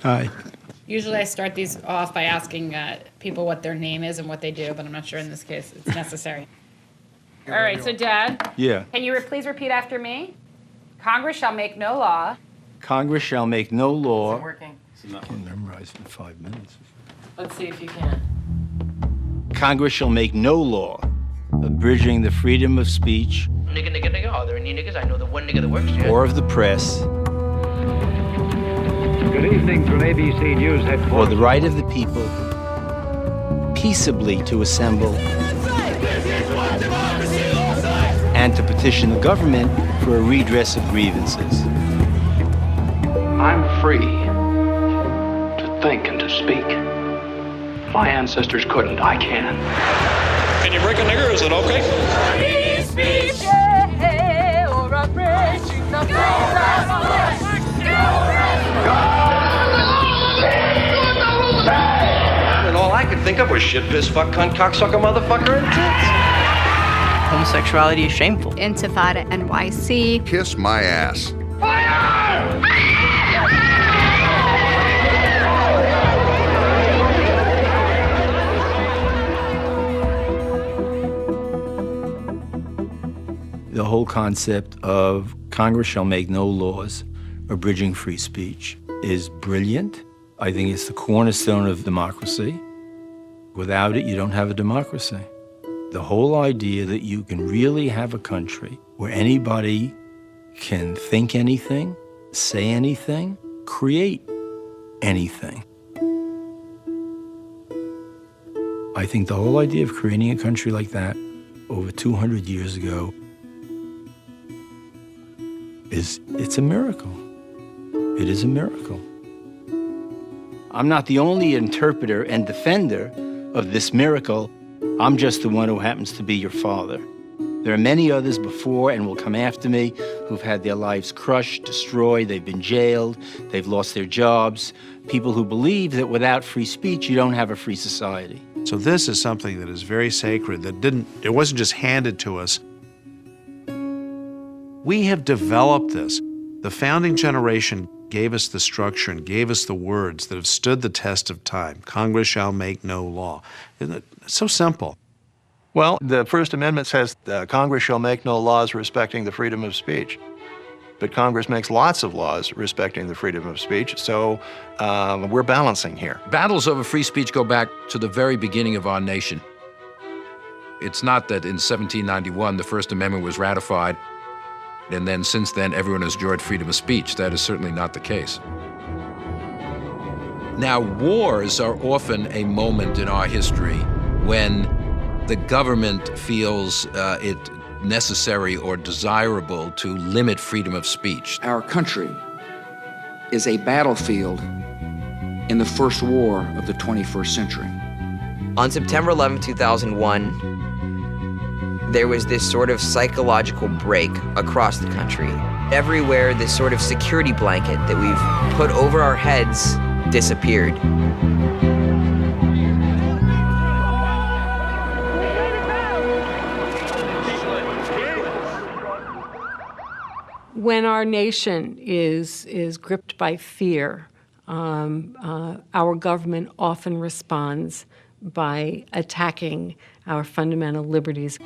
Hi. Usually I start these off by asking people what their name is and what they do, but I'm not sure in this case it's necessary. All right, so Dad. Yeah. Can you please repeat after me? Congress shall make no law. Congress shall make no law. Is it working? I can memorize in 5 minutes. Let's see if you can. Congress shall make no law abridging the freedom of speech Nigga, are there any niggas? I know the one nigga that works here. or of the press Good evening from ABC News or headquarters. the right of the people peaceably to assemble and to petition the government for a redress of grievances. I'm free to think and to speak. My ancestors couldn't, I can. Can you break a nigger? Is it okay? Free speech, yeah, or abridging the freedom of And all I could think of was shit, piss, fuck, cunt, cocksucker, motherfucker, and tits. Homosexuality is shameful. Intifada NYC. Kiss my ass. The whole concept of Congress shall make no laws abridging free speech is brilliant. I think it's the cornerstone of democracy. Without it, you don't have a democracy. The whole idea that you can really have a country where anybody can think anything, say anything, create anything. I think the whole idea of creating a country like that over 200 years ago it's a miracle. It is a miracle. I'm not the only interpreter and defender of this miracle. I'm just the one who happens to be your father. There are many others before and will come after me who've had their lives crushed, destroyed, they've been jailed, they've lost their jobs, people who believe that without free speech, you don't have a free society. So this is something that is very sacred, it wasn't just handed to us. We have developed this. The founding generation gave us the structure and gave us the words that have stood the test of time. Congress shall make no law. Isn't it so simple? Well, the First Amendment says Congress shall make no laws respecting the freedom of speech. But Congress makes lots of laws respecting the freedom of speech, so we're balancing here. Battles over free speech go back to the very beginning of our nation. It's not that in 1791 the First Amendment was ratified and then since then everyone has enjoyed freedom of speech. That is certainly not the case. Now, wars are often a moment in our history when the government feels it necessary or desirable to limit freedom of speech. Our country is a battlefield in the first war of the 21st century. On September 11, 2001, there was this sort of psychological break across the country. Everywhere, this sort of security blanket that we've put over our heads disappeared. When our nation is gripped by fear, our government often responds by attacking our fundamental liberties.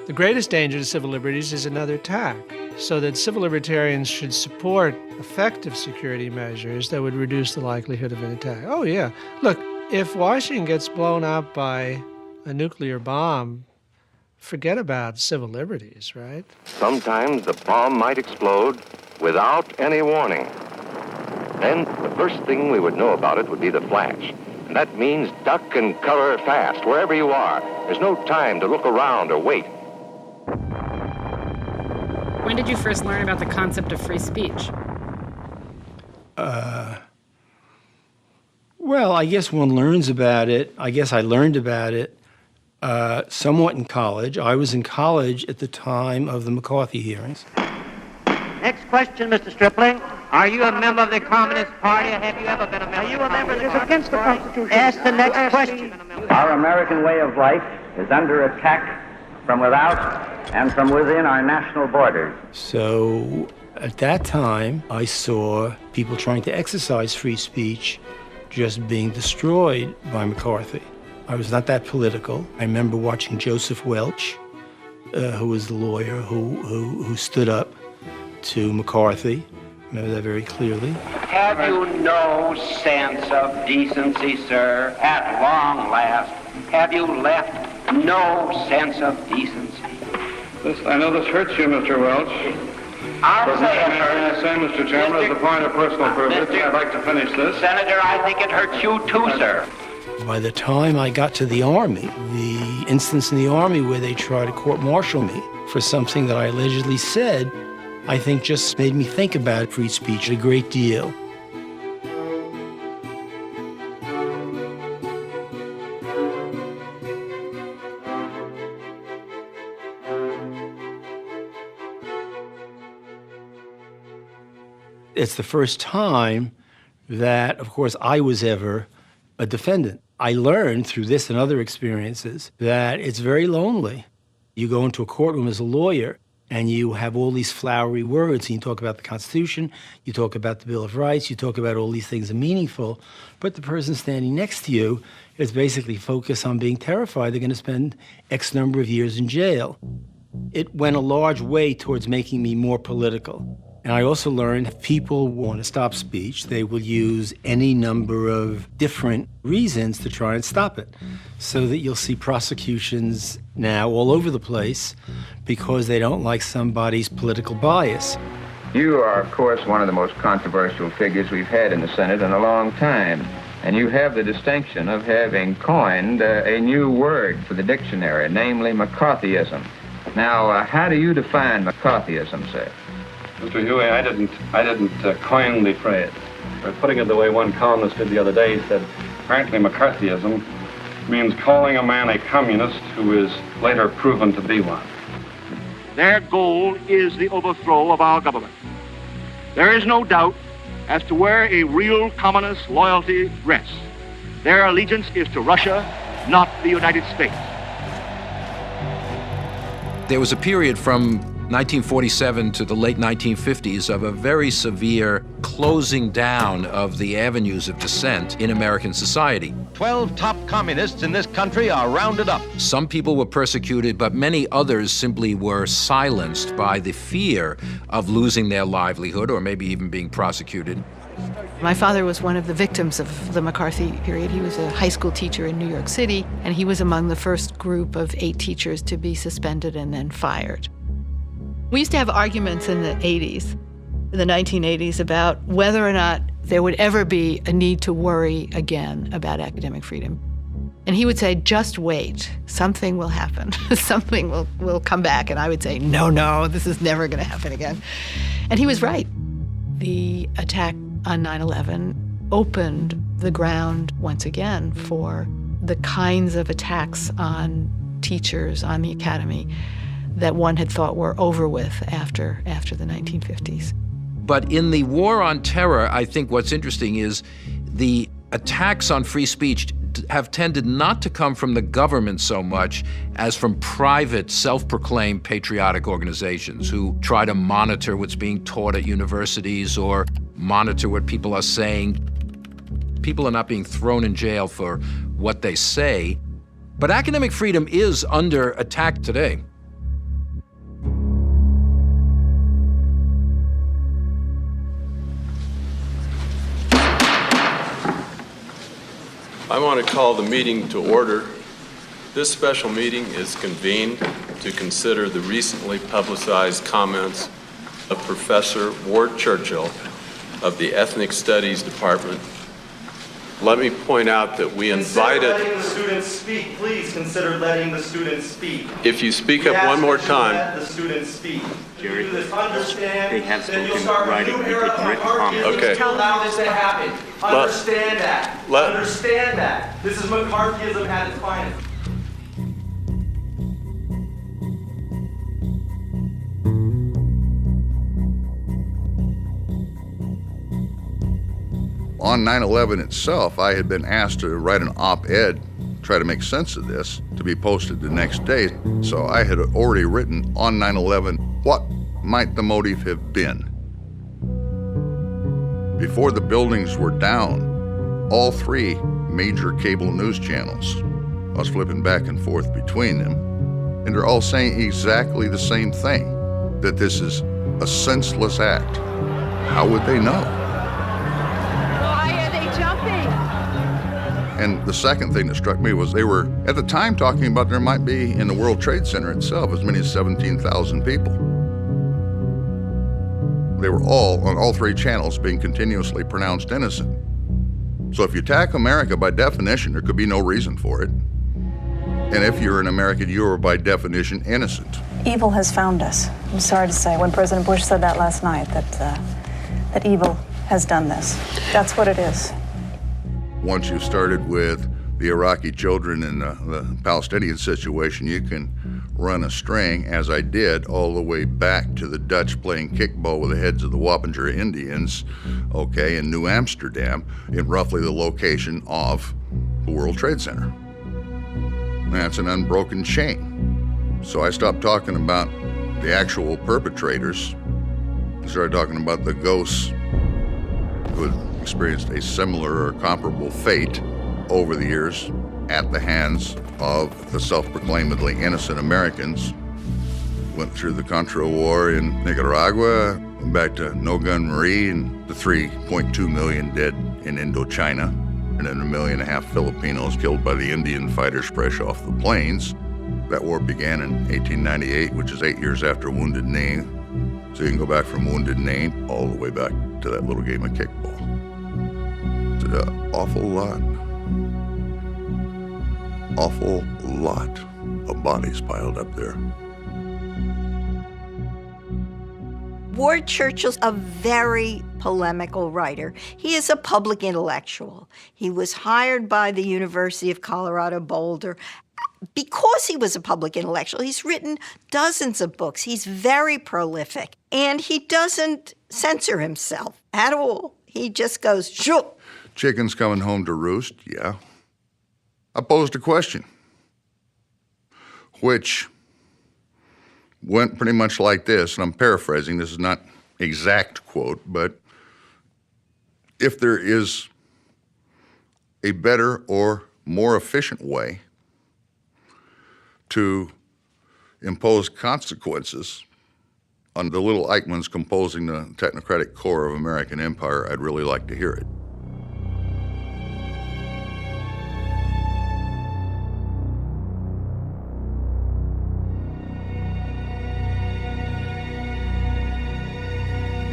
The greatest danger to civil liberties is another attack, so that civil libertarians should support effective security measures that would reduce the likelihood of an attack. Oh yeah, look, if Washington gets blown up by a nuclear bomb, forget about civil liberties, right? Sometimes the bomb might explode without any warning. Then the first thing we would know about it would be the flash. And that means duck and cover fast, wherever you are. There's no time to look around or wait. When did you first learn about the concept of free speech? Well, I guess one learns about it. I guess I learned about it somewhat in college. I was in college at the time of the McCarthy hearings. Next question, Mr. Stripling. Are you a member of the Communist Party, or have you ever been a member? Are you a member of the Communist Party? Ask the next question. Our American way of life is under attack from without and from within our national borders. So at that time, I saw people trying to exercise free speech just being destroyed by McCarthy. I was not that political. I remember watching Joseph Welch, who was the lawyer who stood up to McCarthy. I remember that very clearly. Have you no sense of decency, sir, at long last? Have you left no sense of decency? I know this hurts you, Mr. Welch. I'll say it hurts. Mr. Chairman, as a point of personal privilege, I'd like to finish this. Senator, I think it hurts you too, sir. By the time I got to the Army, the instance in the Army where they tried to court-martial me for something that I allegedly said, I think just made me think about free speech a great deal. It's the first time that, of course, I was ever a defendant. I learned through this and other experiences that it's very lonely. You go into a courtroom as a lawyer and you have all these flowery words, and you talk about the Constitution, you talk about the Bill of Rights, you talk about all these things are meaningful, but the person standing next to you is basically focused on being terrified they're going to spend X number of years in jail. It went a large way towards making me more political. And I also learned if people want to stop speech, they will use any number of different reasons to try and stop it. So that you'll see prosecutions now all over the place because they don't like somebody's political bias. You are, of course, one of the most controversial figures we've had in the Senate in a long time. And you have the distinction of having coined a new word for the dictionary, namely McCarthyism. Now, how do you define McCarthyism, sir? Mr. Huey, I didn't coin the phrase. Or putting it the way one columnist did the other day, he said, apparently McCarthyism means calling a man a communist who is later proven to be one. Their goal is the overthrow of our government. There is no doubt as to where a real communist loyalty rests. Their allegiance is to Russia, not the United States. There was a period from 1947 to the late 1950s of a very severe closing down of the avenues of dissent in American society. 12 top communists in this country are rounded up. Some people were persecuted, but many others simply were silenced by the fear of losing their livelihood or maybe even being prosecuted. My father was one of the victims of the McCarthy period. He was a high school teacher in New York City, and he was among the first group of 8 teachers to be suspended and then fired. We used to have arguments in the 80s, in the 1980s, about whether or not there would ever be a need to worry again about academic freedom. And he would say, just wait, something will happen, something will come back. And I would say, no, this is never going to happen again. And he was right. The attack on 9/11 opened the ground once again for the kinds of attacks on teachers, on the academy, that one had thought were over with after the 1950s. But in the war on terror, I think what's interesting is the attacks on free speech have tended not to come from the government so much as from private, self-proclaimed patriotic organizations who try to monitor what's being taught at universities or monitor what people are saying. People are not being thrown in jail for what they say, but academic freedom is under attack today. I want to call the meeting to order. This special meeting is convened to consider the recently publicized comments of Professor Ward Churchill of the Ethnic Studies Department. Let me point out that we invited... Consider letting the students speak. Please consider letting the students speak. If you speak up one more time... Let the students speak. Jerry, they have spoken writing and written comments. Okay. Allow this to happen. Understand that. Understand that. This is McCarthyism at its finest. On 9/11 itself, I had been asked to write an op-ed try to make sense of this to be posted the next day. So I had already written on 9/11, what might the motive have been? Before the buildings were down, all three major cable news channels, I was flipping back and forth between them, and they're all saying exactly the same thing, that this is a senseless act. How would they know? Why are they jumping? And the second thing that struck me was they were, at the time, talking about there might be in the World Trade Center itself as many as 17,000 people. They were all, on all three channels, being continuously pronounced innocent. So if you attack America, by definition, there could be no reason for it. And if you're an American, you are by definition innocent. Evil has found us. I'm sorry to say, when President Bush said that last night, that evil has done this. That's what it is. Once you've started with the Iraqi children and the Palestinian situation, you can run a string, as I did, all the way back to the Dutch playing kickball with the heads of the Wappinger Indians, okay, in New Amsterdam, in roughly the location of the World Trade Center. That's an unbroken chain. So I stopped talking about the actual perpetrators. I started talking about the ghosts who had experienced a similar or comparable fate over the years at the hands of the self-proclaimedly innocent Americans. Went through the Contra War in Nicaragua, went back to No Gun Marie, and the 3.2 million dead in Indochina, and then 1.5 million Filipinos killed by the Indian fighters fresh off the plains. That war began in 1898, which is 8 years after Wounded Knee. So you can go back from Wounded Knee all the way back to that little game of kickball. It's an awful lot of bodies piled up there. Ward Churchill's a very polemical writer. He is a public intellectual. He was hired by the University of Colorado Boulder. Because he was a public intellectual, he's written dozens of books. He's very prolific. And he doesn't censor himself at all. He just goes, shoo. Chickens coming home to roost, yeah. I posed a question, which went pretty much like this, and I'm paraphrasing, this is not exact quote, but if there is a better or more efficient way to impose consequences on the little Eichmanns composing the technocratic core of American empire, I'd really like to hear it.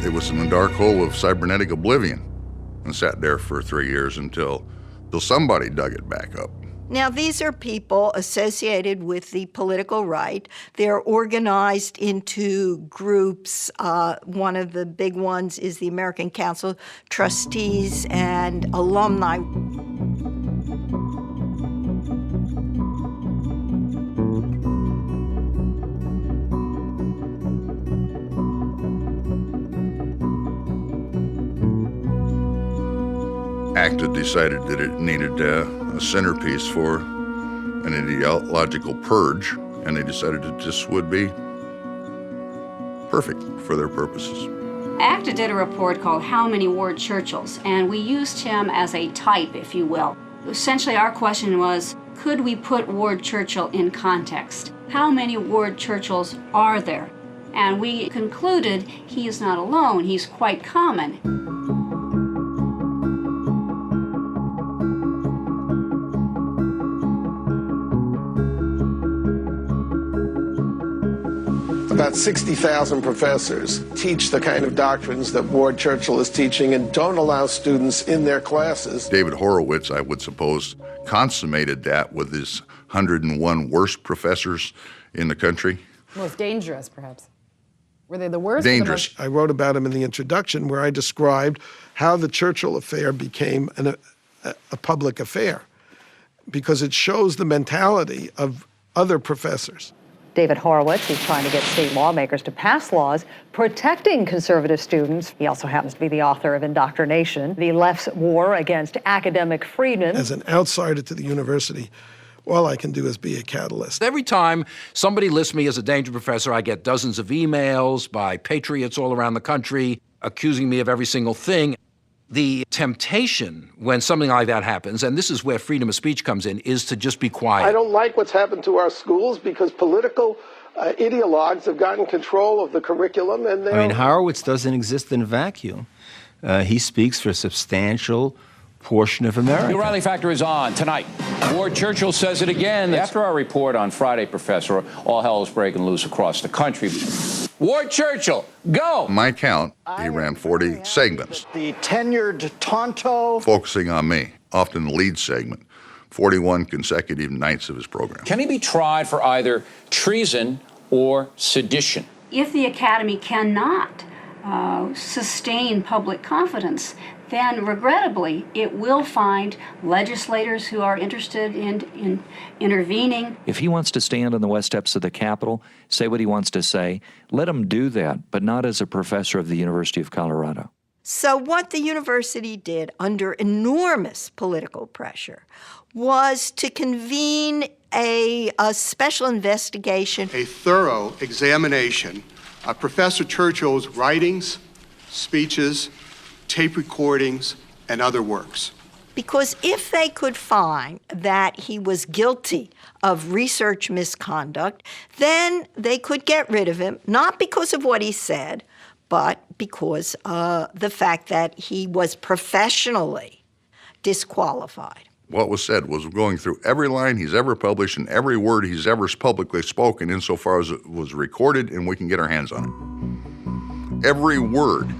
It was in the dark hole of cybernetic oblivion and sat there for 3 years until somebody dug it back up. Now, these are people associated with the political right. They're organized into groups. One of the big ones is the American Council of Trustees and Alumni. ACTA decided that it needed a centerpiece for an ideological purge, and they decided that this would be perfect for their purposes. ACTA did a report called How Many Ward Churchills, and we used him as a type, if you will. Essentially, our question was, could we put Ward Churchill in context? How many Ward Churchills are there? And we concluded he is not alone, he's quite common. About 60,000 professors teach the kind of doctrines that Ward Churchill is teaching and don't allow students in their classes. David Horowitz, I would suppose, consummated that with his 101 worst professors in the country. Most dangerous, perhaps. Were they the worst? Dangerous. I wrote about him in the introduction where I described how the Churchill affair became a public affair because it shows the mentality of other professors. David Horowitz is trying to get state lawmakers to pass laws protecting conservative students. He also happens to be the author of Indoctrination, the left's war against academic freedom. As an outsider to the university, All I can do is be a catalyst. Every time somebody lists me as a danger professor, I get dozens of emails by patriots all around the country accusing me of every single thing. The temptation when something like that happens, and this is where freedom of speech comes in, is to just be quiet. I don't like what's happened to our schools because political ideologues have gotten control of the curriculum. And I mean, Horowitz doesn't exist in a vacuum. He speaks for a substantial portion of America. The O'Reilly Factor is on tonight. Ward Churchill says it again. After our report on Friday, Professor, all hell is breaking loose across the country. Ward Churchill, go! My count, he ran 40 segments. The tenured Tonto. Focusing on me, often the lead segment, 41 consecutive nights of his program. Can he be tried for either treason or sedition? If the Academy cannot sustain public confidence, then regrettably it will find legislators who are interested in intervening. If he wants to stand on the west steps of the Capitol, say what he wants to say, let him do that, but not as a professor of the University of Colorado. So what the university did under enormous political pressure was to convene a special investigation. A thorough examination of Professor Churchill's writings, speeches, tape recordings, and other works. Because if they could find that he was guilty of research misconduct, then they could get rid of him, not because of what he said, but because the fact that he was professionally disqualified. What was said was going through every line he's ever published and every word he's ever publicly spoken insofar as it was recorded and we can get our hands on it. Every word.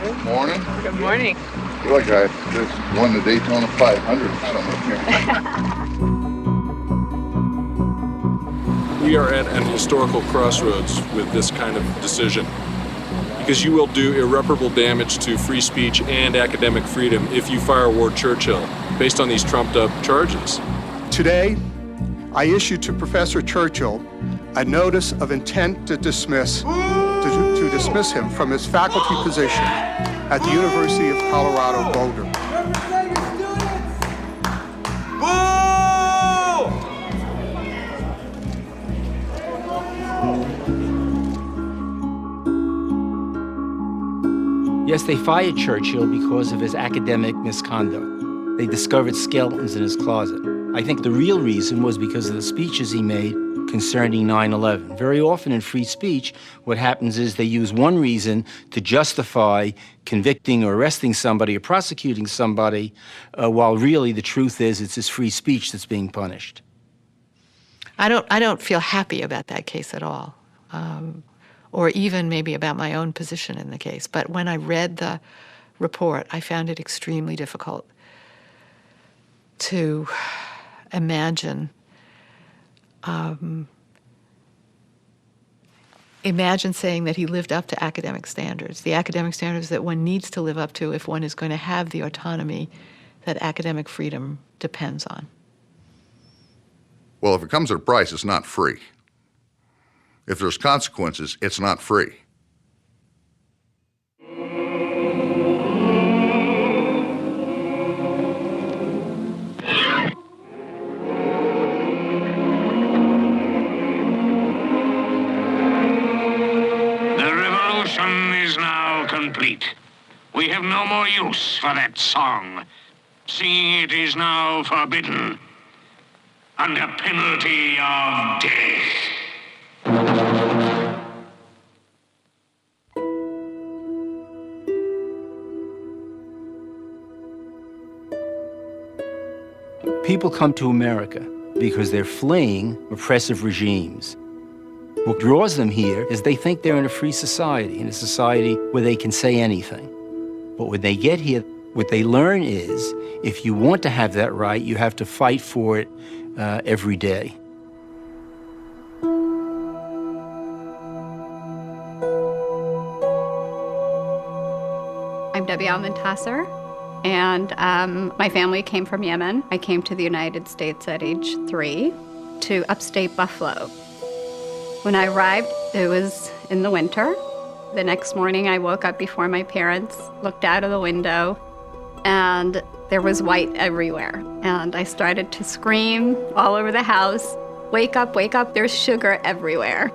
Good morning. Good morning. I feel like I just won the Daytona 500 or something. We are at an historical crossroads with this kind of decision, because you will do irreparable damage to free speech and academic freedom if you fire Ward Churchill based on these trumped-up charges. Today, I issue to Professor Churchill a notice of intent to dismiss him from his faculty position at the University of Colorado Boulder. Yes, they fired Churchill because of his academic misconduct. They discovered skeletons in his closet. I think the real reason was because of the speeches he made concerning 9/11. Very often in free speech, what happens is they use one reason to justify convicting or arresting somebody or prosecuting somebody, while really the truth is it's his free speech that's being punished. I don't feel happy about that case at all, or even maybe about my own position in the case. But when I read the report, I found it extremely difficult to imagine saying that he lived up to academic standards, the academic standards that one needs to live up to if one is going to have the autonomy that academic freedom depends on. Well, if it comes at a price, it's not free. If there's consequences, it's not free. Complete. We have no more use for that song. Singing it is now forbidden, under penalty of death. People come to America because they're fleeing oppressive regimes. What draws them here is they think they're in a free society, in a society where they can say anything. But when they get here, what they learn is if you want to have that right, you have to fight for it every day. I'm Debbie Almontasser, and my family came from Yemen. I came to the United States at age 3 to upstate Buffalo. When I arrived, it was in the winter. The next morning, I woke up before my parents, looked out of the window, and There was white everywhere, and I started to scream all over the house, wake up, there's sugar everywhere.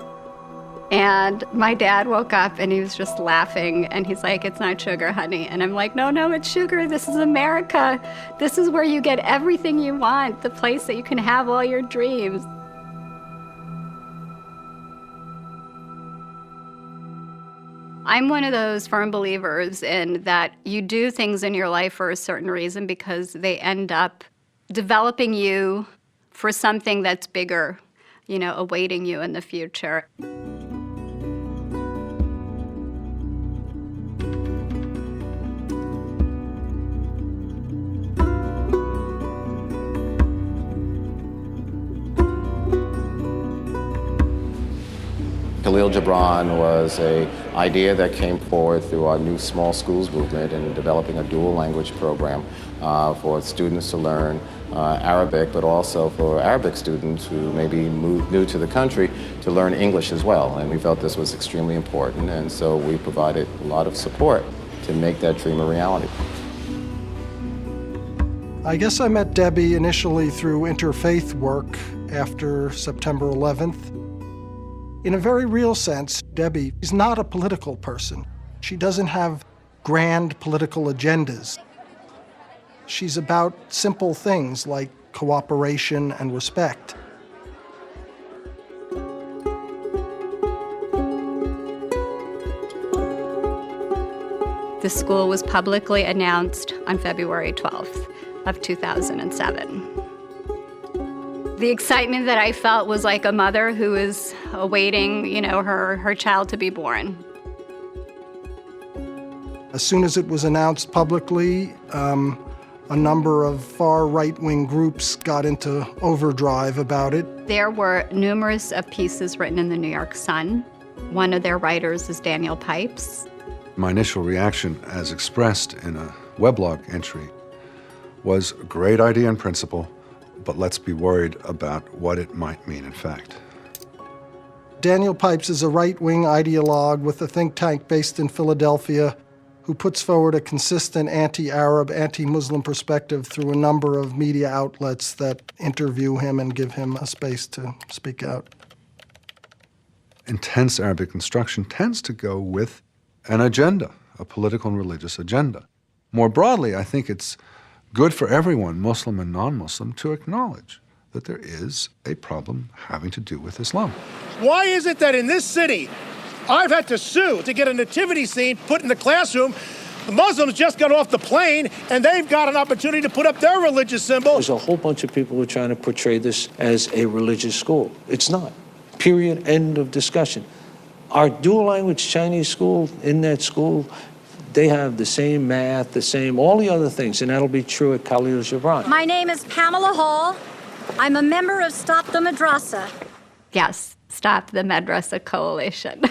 And my dad woke up and he was just laughing, and he's like, it's not sugar, honey. And I'm like, no, it's sugar. This is America. This is where you get everything you want, the place that you can have all your dreams. I'm one of those firm believers in that you do things in your life for a certain reason because they end up developing you for something that's bigger, awaiting you in the future. Khalil Gibran was an idea that came forward through our new small schools movement in developing a dual language program for students to learn Arabic, but also for Arabic students who may be new to the country to learn English as well. And we felt this was extremely important, and so we provided a lot of support to make that dream a reality. I guess I met Debbie initially through interfaith work after September 11th. In a very real sense, Debbie is not a political person. She doesn't have grand political agendas. She's about simple things like cooperation and respect. The school was publicly announced on February 12th of 2007. The excitement that I felt was like a mother who is awaiting, her child to be born. As soon as it was announced publicly, a number of far right-wing groups got into overdrive about it. There were numerous pieces written in the New York Sun. One of their writers is Daniel Pipes. My initial reaction, as expressed in a weblog entry, was a great idea in principle, but let's be worried about what it might mean in fact. Daniel Pipes is a right-wing ideologue with a think tank based in Philadelphia who puts forward a consistent anti-Arab, anti-Muslim perspective through a number of media outlets that interview him and give him a space to speak out. Intense Arabic instruction tends to go with an agenda, a political and religious agenda. More broadly, I think it's good for everyone, Muslim and non-Muslim, to acknowledge that there is a problem having to do with Islam. Why is it that in this city, I've had to sue to get a nativity scene put in the classroom? The Muslims just got off the plane, and they've got an opportunity to put up their religious symbol. There's a whole bunch of people who are trying to portray this as a religious school. It's not. Period. End of discussion. Our dual language Chinese school, in that school, they have the same math, all the other things, and that'll be true at Khalil Gibran. My name is Pamela Hall. I'm a member of Stop the Madrasa. Yes, Stop the Madrasa Coalition.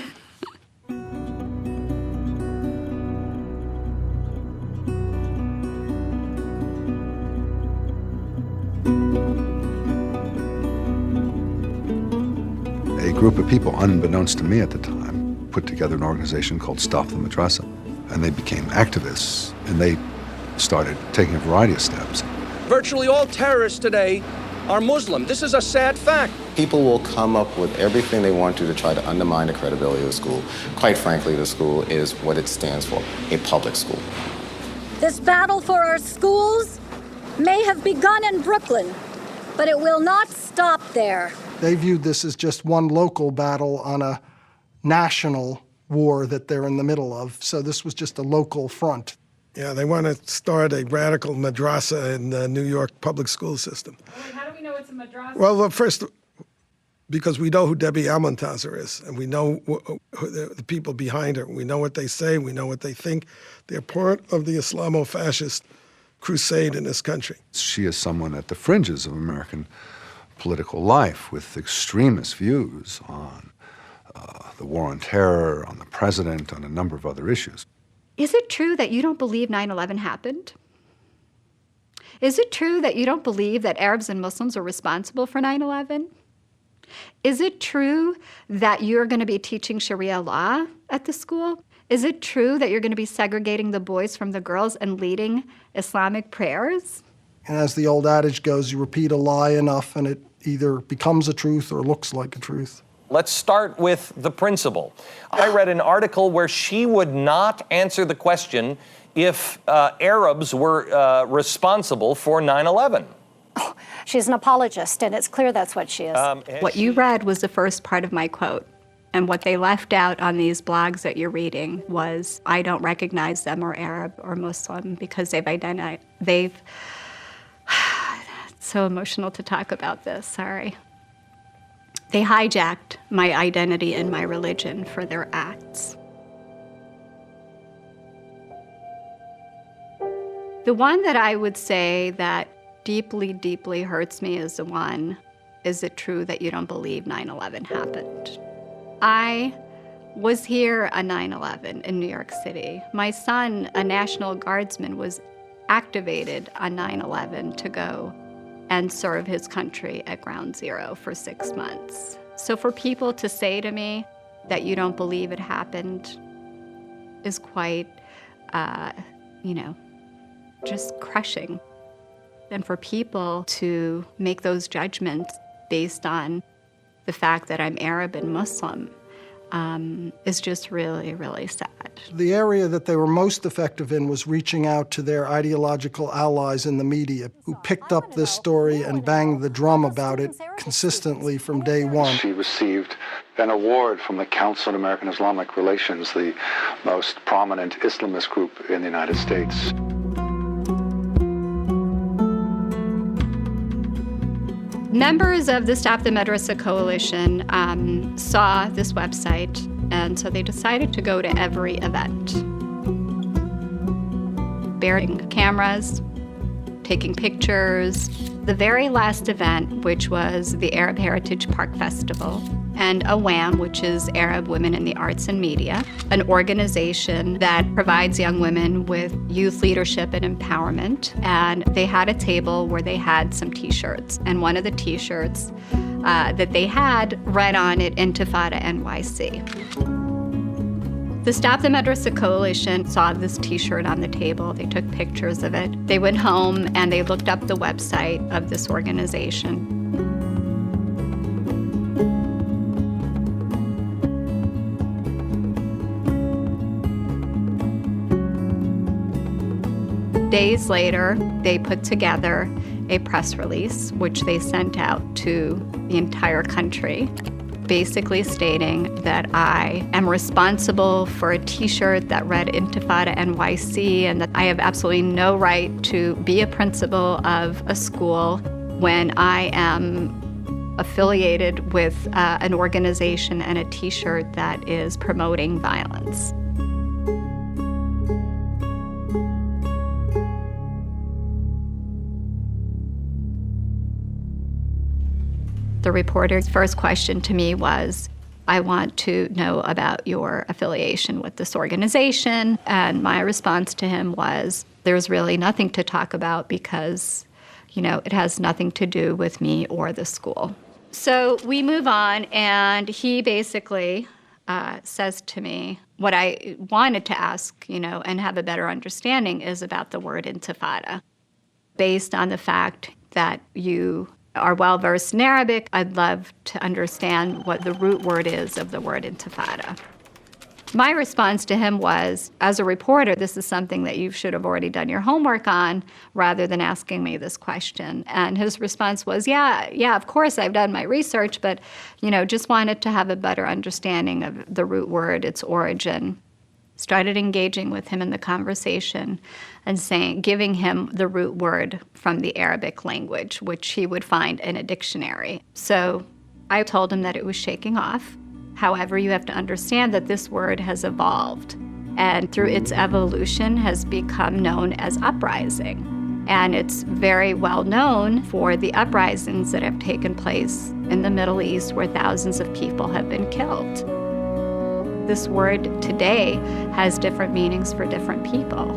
A group of people, unbeknownst to me at the time, put together an organization called Stop the Madrasa. And they became activists, and they started taking a variety of steps. Virtually all terrorists today are Muslim. This is a sad fact. People will come up with everything they want to try to undermine the credibility of the school. Quite frankly, the school is what it stands for, a public school. This battle for our schools may have begun in Brooklyn, but it will not stop there. They viewed this as just one local battle on a national war that they're in the middle of, so this was just a local front. Yeah, they want to start a radical madrasa in the New York public school system. How do we know it's a madrasa? Well, first, because we know who Debbie Almontazer is, and we know the people behind her. We know what they say, we know what they think. They're part of the Islamo-fascist crusade in this country. She is someone at the fringes of American political life with extremist views on the war on terror, on the president, on a number of other issues. Is it true that you don't believe 9/11 happened? Is it true that you don't believe that Arabs and Muslims are responsible for 9/11? Is it true that you're going to be teaching Sharia law at the school? Is it true that you're going to be segregating the boys from the girls and leading Islamic prayers? And as the old adage goes, you repeat a lie enough and it either becomes a truth or looks like a truth. Let's start with the principal. I read an article where she would not answer the question if Arabs were responsible for 9/11. Oh, she's an apologist, and it's clear that's what she is. What you read was the first part of my quote. And what they left out on these blogs that you're reading was, I don't recognize them or Arab or Muslim because they've it's so emotional to talk about this, sorry. They hijacked my identity and my religion for their acts. The one that I would say that deeply, deeply hurts me is the one, is it true that you don't believe 9/11 happened? I was here on 9/11 in New York City. My son, a National Guardsman, was activated on 9/11 to go and serve his country at Ground Zero for 6 months. So for people to say to me that you don't believe it happened is quite, just crushing. And for people to make those judgments based on the fact that I'm Arab and Muslim is just really, really sad. The area that they were most effective in was reaching out to their ideological allies in the media, who picked up this story and banged the drum about it consistently from day one. She received an award from the Council on American Islamic Relations, the most prominent Islamist group in the United States. Members of the Stop the Madrasa Coalition saw this website, and so they decided to go to every event. Bearing cameras, taking pictures. The very last event, which was the Arab Heritage Park Festival, and AWAM, which is Arab Women in the Arts and Media, an organization that provides young women with youth leadership and empowerment. And they had a table where they had some t-shirts. And one of the t-shirts that they had read on it, Intifada NYC. The Stop the Madrasa Coalition saw this t-shirt on the table. They took pictures of it. They went home and they looked up the website of this organization. Days later, they put together a press release, which they sent out to the entire country, basically stating that I am responsible for a t-shirt that read Intifada NYC and that I have absolutely no right to be a principal of a school when I am affiliated with an organization and a t-shirt that is promoting violence. The reporter's first question to me was, I want to know about your affiliation with this organization. And my response to him was, there's really nothing to talk about because, it has nothing to do with me or the school. So we move on, and he basically says to me, what I wanted to ask, and have a better understanding is about the word intifada. Based on the fact that you are well-versed in Arabic, I'd love to understand what the root word is of the word intifada. My response to him was, as a reporter, this is something that you should have already done your homework on rather than asking me this question. And his response was, yeah, of course I've done my research, but, just wanted to have a better understanding of the root word, its origin. Started engaging with him in the conversation and giving him the root word from the Arabic language, which he would find in a dictionary. So I told him that it was shaking off. However, you have to understand that this word has evolved, and through its evolution has become known as uprising. And it's very well known for the uprisings that have taken place in the Middle East where thousands of people have been killed. This word today has different meanings for different people.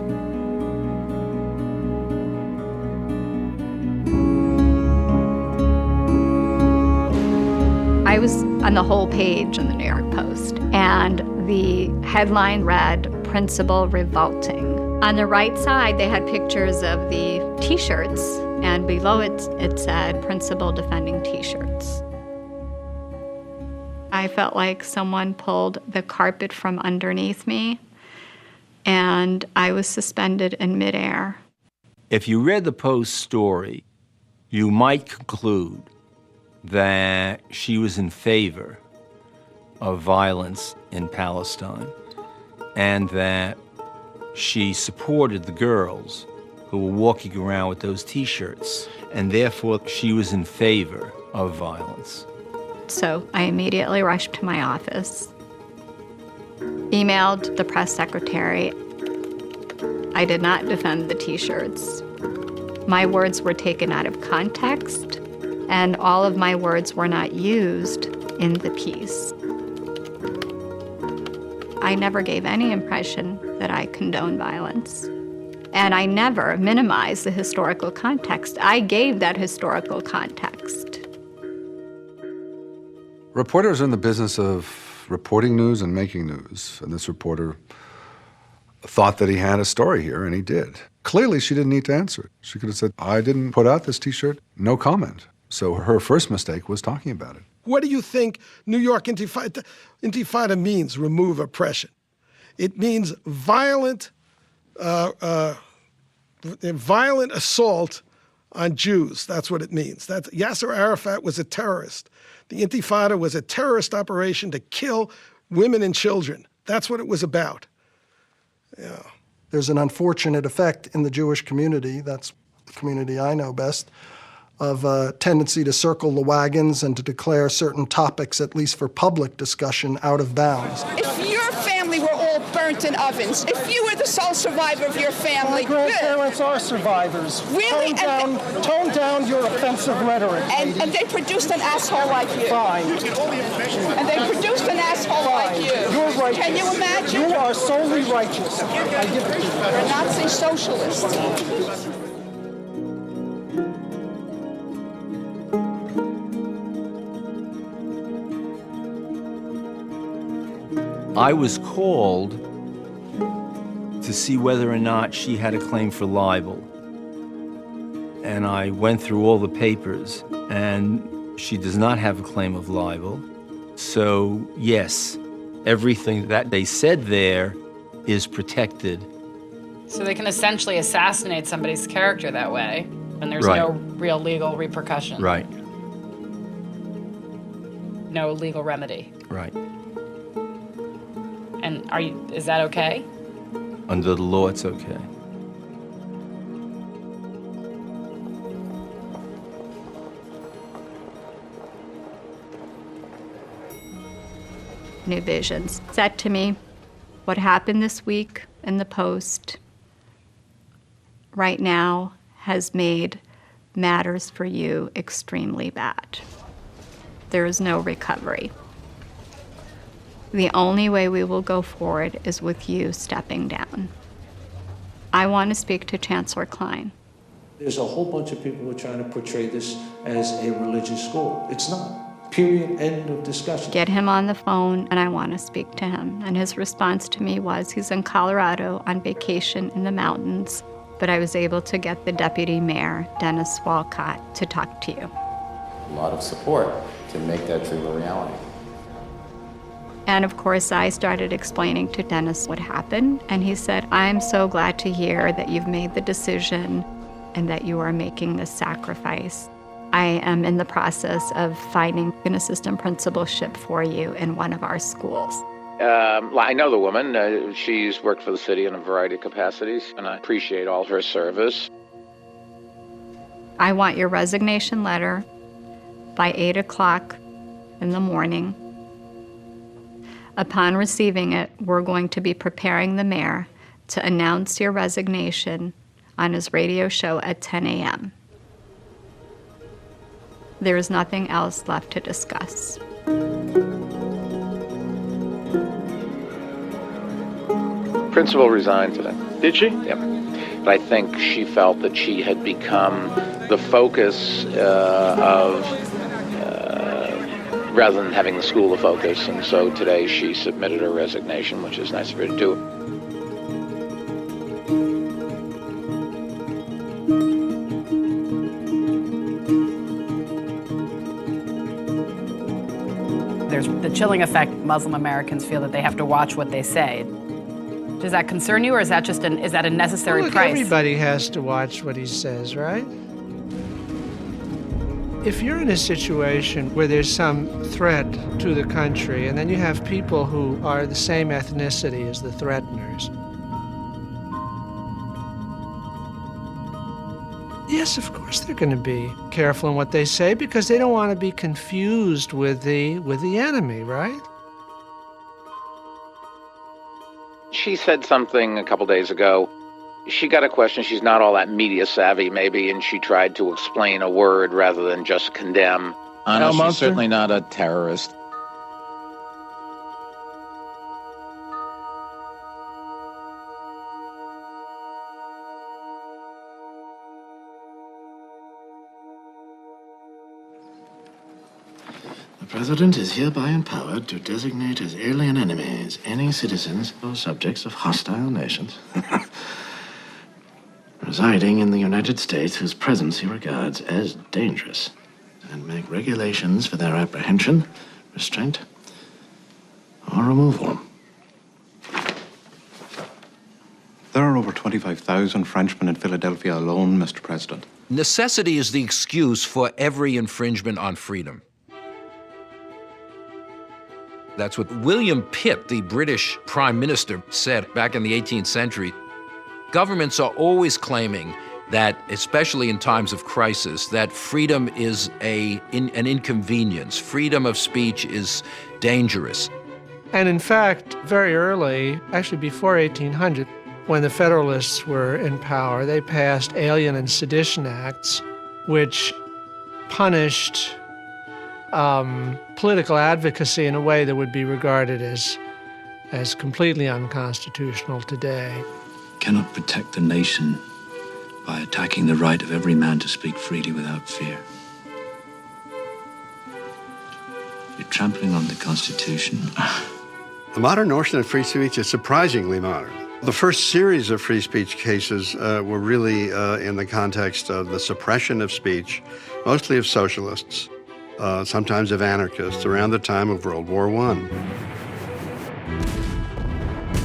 I was on the whole page in the New York Post, and The headline read, "Principal Revolting." On the right side, they had pictures of the T-shirts, and below it said, "Principal Defending T-shirts." I felt like someone pulled the carpet from underneath me, and I was suspended in midair. If you read the Post story, you might conclude that she was in favor of violence in Palestine and that she supported the girls who were walking around with those T-shirts, and therefore she was in favor of violence. So I immediately rushed to my office, emailed the press secretary. I did not defend the T-shirts. My words were taken out of context, and all of my words were not used in the piece. I never gave any impression that I condone violence. And I never minimized the historical context. I gave that historical context. Reporters are in the business of reporting news and making news, and this reporter thought that he had a story here, and he did. Clearly, she didn't need to answer it. She could have said, "I didn't put out this T-shirt," no comment. So her first mistake was talking about it. What do you think New York Intifada means, remove oppression? It means violent assault on Jews. That's what it means. Yasser Arafat was a terrorist. The Intifada was a terrorist operation to kill women and children. That's what it was about. Yeah. There's an unfortunate effect in the Jewish community, that's the community I know best, of a tendency to circle the wagons and to declare certain topics, at least for public discussion, out of bounds. If your family were all burnt in ovens, if you were the sole survivor of your family, my grandparents are survivors. Really? Tone down your offensive rhetoric. And they produced an asshole like you. Fine. And they produced an asshole like you. You're righteous. Can you imagine? You are solely righteous. I give it to you. You're a Nazi socialist. I was called to see whether or not she had a claim for libel. And I went through all the papers, and she does not have a claim of libel. So, yes, everything that they said there is protected. So they can essentially assassinate somebody's character that way, and there's Right. no real legal repercussion. Right, No legal remedy. right. And is that okay? Under the law, it's okay. New Visions said to me, "What happened this week in the Post right now has made matters for you extremely bad. There is no recovery. The only way we will go forward is with you stepping down." I want to speak to Chancellor Klein. There's a whole bunch of people who are trying to portray this as a religious school. It's not. Period. End of discussion. Get him on the phone, and I want to speak to him. And his response to me was, he's in Colorado on vacation in the mountains, but I was able to get the deputy mayor, Dennis Walcott, to talk to you. A lot of support to make that dream a reality. And of course, I started explaining to Dennis what happened, and he said, "I'm so glad to hear that you've made the decision and that you are making this sacrifice. I am in the process of finding an assistant principalship for you in one of our schools." I know the woman. She's worked for the city in a variety of capacities, and I appreciate all her service. I want your resignation letter by 8 o'clock in the morning. Upon receiving it, we're going to be preparing the mayor to announce your resignation on his radio show at 10 a.m. There is nothing else left to discuss. Principal resigned today. Did she? Yep. But I think she felt that she had become the focus of rather than having the school to focus. And so today she submitted her resignation, which is nice of her to do. There's the chilling effect. Muslim Americans feel that they have to watch what they say. Does that concern you, or is that just is that a necessary Look, price? Everybody has to watch what he says, right? If you're in a situation where there's some threat to the country, and then you have people who are the same ethnicity as the threateners, yes, of course they're going to be careful in what they say because they don't want to be confused with the enemy, right? She said something a couple days ago. She got a question. She's not all that media savvy, maybe, and she tried to explain a word rather than just condemn. No, she's certainly not a terrorist. The President is hereby empowered to designate as alien enemies any citizens or subjects of hostile nations residing in the United States whose presence he regards as dangerous, and make regulations for their apprehension, restraint, or removal. There are over 25,000 Frenchmen in Philadelphia alone, Mr. President. Necessity is the excuse for every infringement on freedom. That's what William Pitt, the British Prime Minister, said back in the 18th century. Governments are always claiming that, especially in times of crisis, that freedom is an inconvenience. Freedom of speech is dangerous. And in fact, very early, actually before 1800, when the Federalists were in power, they passed Alien and Sedition Acts, which punished political advocacy in a way that would be regarded as completely unconstitutional today. Cannot protect the nation by attacking the right of every man to speak freely without fear. You're trampling on the Constitution. The modern notion of free speech is surprisingly modern. The first series of free speech cases were really in the context of the suppression of speech, mostly of socialists, sometimes of anarchists, around the time of World War I.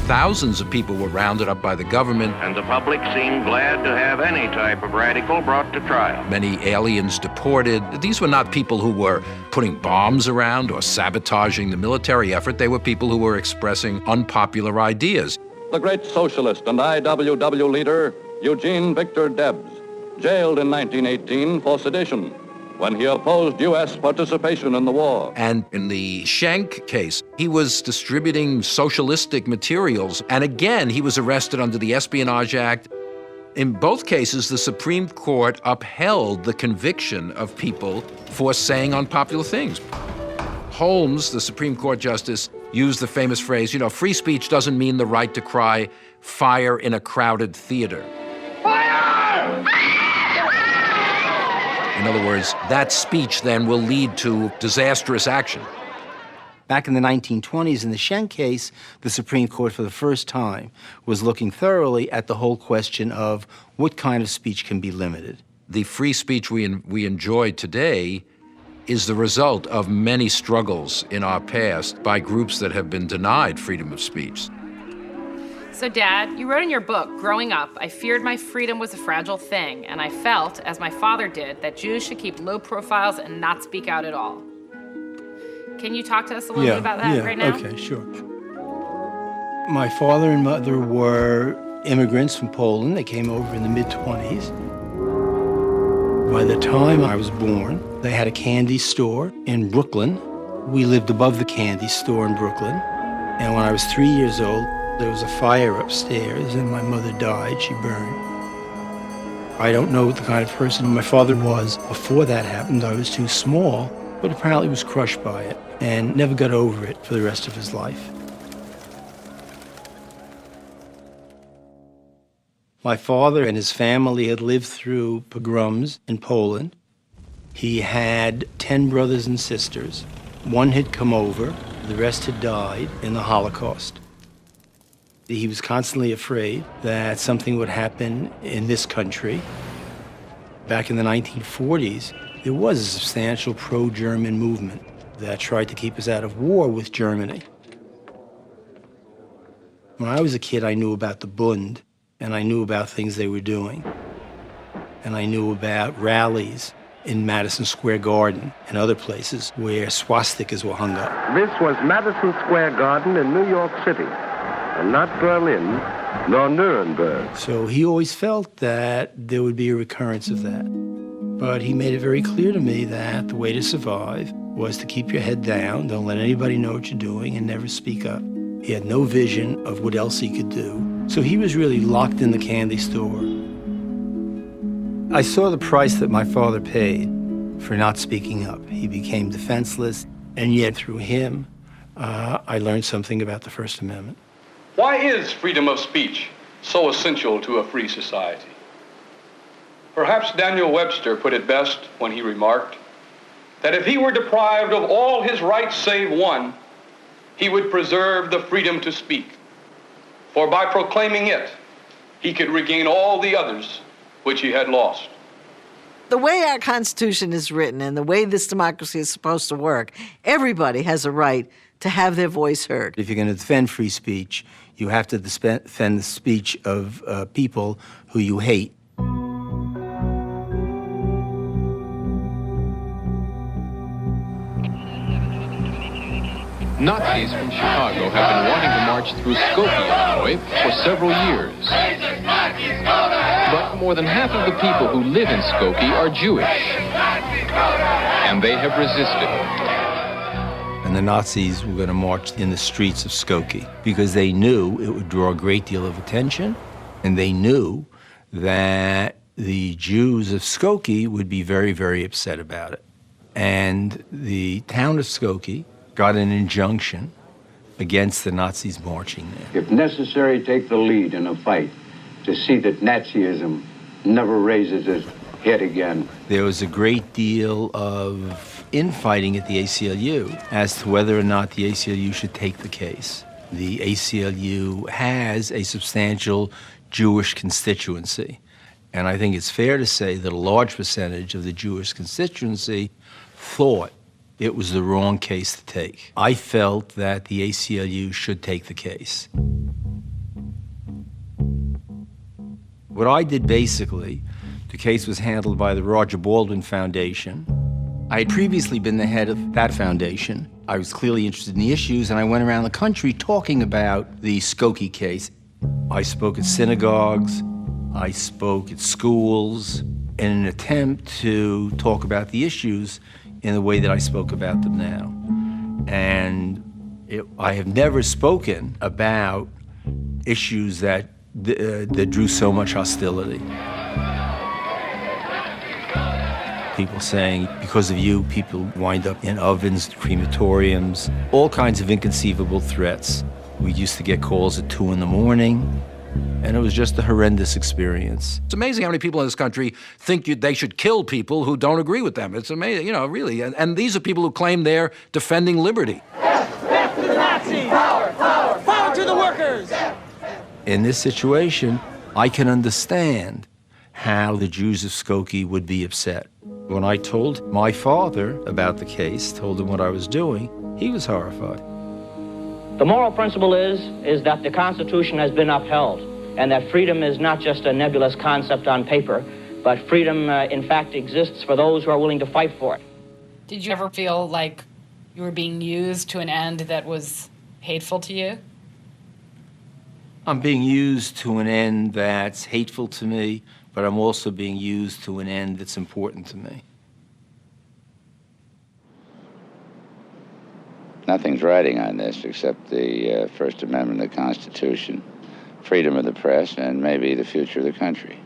Thousands of people were rounded up by the government. And the public seemed glad to have any type of radical brought to trial. Many aliens deported. These were not people who were putting bombs around or sabotaging the military effort. They were people who were expressing unpopular ideas. The great socialist and IWW leader, Eugene Victor Debs, jailed in 1918 for sedition, when he opposed U.S. participation in the war. And in the Schenck case, he was distributing socialistic materials, and again, he was arrested under the Espionage Act. In both cases, the Supreme Court upheld the conviction of people for saying unpopular things. Holmes, the Supreme Court justice, used the famous phrase, free speech doesn't mean the right to cry fire in a crowded theater. In other words, that speech then will lead to disastrous action. Back in the 1920s, in the Schenck case, the Supreme Court for the first time was looking thoroughly at the whole question of what kind of speech can be limited. The free speech we enjoy today is the result of many struggles in our past by groups that have been denied freedom of speech. So, Dad, you wrote in your book, growing up, I feared my freedom was a fragile thing, and I felt, as my father did, that Jews should keep low profiles and not speak out at all. Can you talk to us a little bit about that right now? Okay, sure. My father and mother were immigrants from Poland. They came over in the mid-20s. By the time I was born, they had a candy store in Brooklyn. We lived above the candy store in Brooklyn. And when I was 3 years old, there was a fire upstairs, and my mother died. She burned. I don't know what the kind of person my father was before that happened. I was too small, but apparently was crushed by it and never got over it for the rest of his life. My father and his family had lived through pogroms in Poland. He had 10 brothers and sisters. One had come over, the rest had died in the Holocaust. He was constantly afraid that something would happen in this country. Back in the 1940s, there was a substantial pro-German movement that tried to keep us out of war with Germany. When I was a kid, I knew about the Bund, and I knew about things they were doing. And I knew about rallies in Madison Square Garden and other places where swastikas were hung up. This was Madison Square Garden in New York City, and not Berlin nor Nuremberg. So he always felt that there would be a recurrence of that. But he made it very clear to me that the way to survive was to keep your head down, don't let anybody know what you're doing, and never speak up. He had no vision of what else he could do. So he was really locked in the candy store. I saw the price that my father paid for not speaking up. He became defenseless, and yet through him, I learned something about the First Amendment. Why is freedom of speech so essential to a free society? Perhaps Daniel Webster put it best when he remarked that if he were deprived of all his rights save one, he would preserve the freedom to speak. For by proclaiming it, he could regain all the others which he had lost. The way our Constitution is written and the way this democracy is supposed to work, everybody has a right to have their voice heard. If you're going to defend free speech, you have to defend the speech of people who you hate. Nazis from Chicago have been wanting to march through Skokie, Illinois for several years. But more than half of the people who live in Skokie are Jewish, and they have resisted. And the Nazis were going to march in the streets of Skokie because they knew it would draw a great deal of attention, and they knew that the Jews of Skokie would be very, very upset about it. And the town of Skokie got an injunction against the Nazis marching there. If necessary, take the lead in a fight to see that Nazism never raises its head again. There was a great deal of infighting at the ACLU as to whether or not the ACLU should take the case. The ACLU has a substantial Jewish constituency, and I think it's fair to say that a large percentage of the Jewish constituency thought it was the wrong case to take. I felt that the ACLU should take the case. What I did basically, the case was handled by the Roger Baldwin Foundation. I had previously been the head of that foundation. I was clearly interested in the issues, and I went around the country talking about the Skokie case. I spoke at synagogues, I spoke at schools, in an attempt to talk about the issues in the way that I spoke about them now. And I have never spoken about issues that drew so much hostility. People saying, because of you, people wind up in ovens, crematoriums, all kinds of inconceivable threats. We used to get calls at 2 a.m, and it was just a horrendous experience. It's amazing how many people in this country think they should kill people who don't agree with them. It's amazing, really. And these are people who claim they're defending liberty. Death to the Nazis! Power, power, power to the workers! In this situation, I can understand how the Jews of Skokie would be upset. When I told my father about the case, told him what I was doing, he was horrified. The moral principle is that the Constitution has been upheld, and that freedom is not just a nebulous concept on paper, but freedom, in fact, exists for those who are willing to fight for it. Did you ever feel like you were being used to an end that was hateful to you? I'm being used to an end that's hateful to me, but I'm also being used to an end that's important to me. Nothing's riding on this except the First Amendment of the Constitution, freedom of the press, and maybe the future of the country.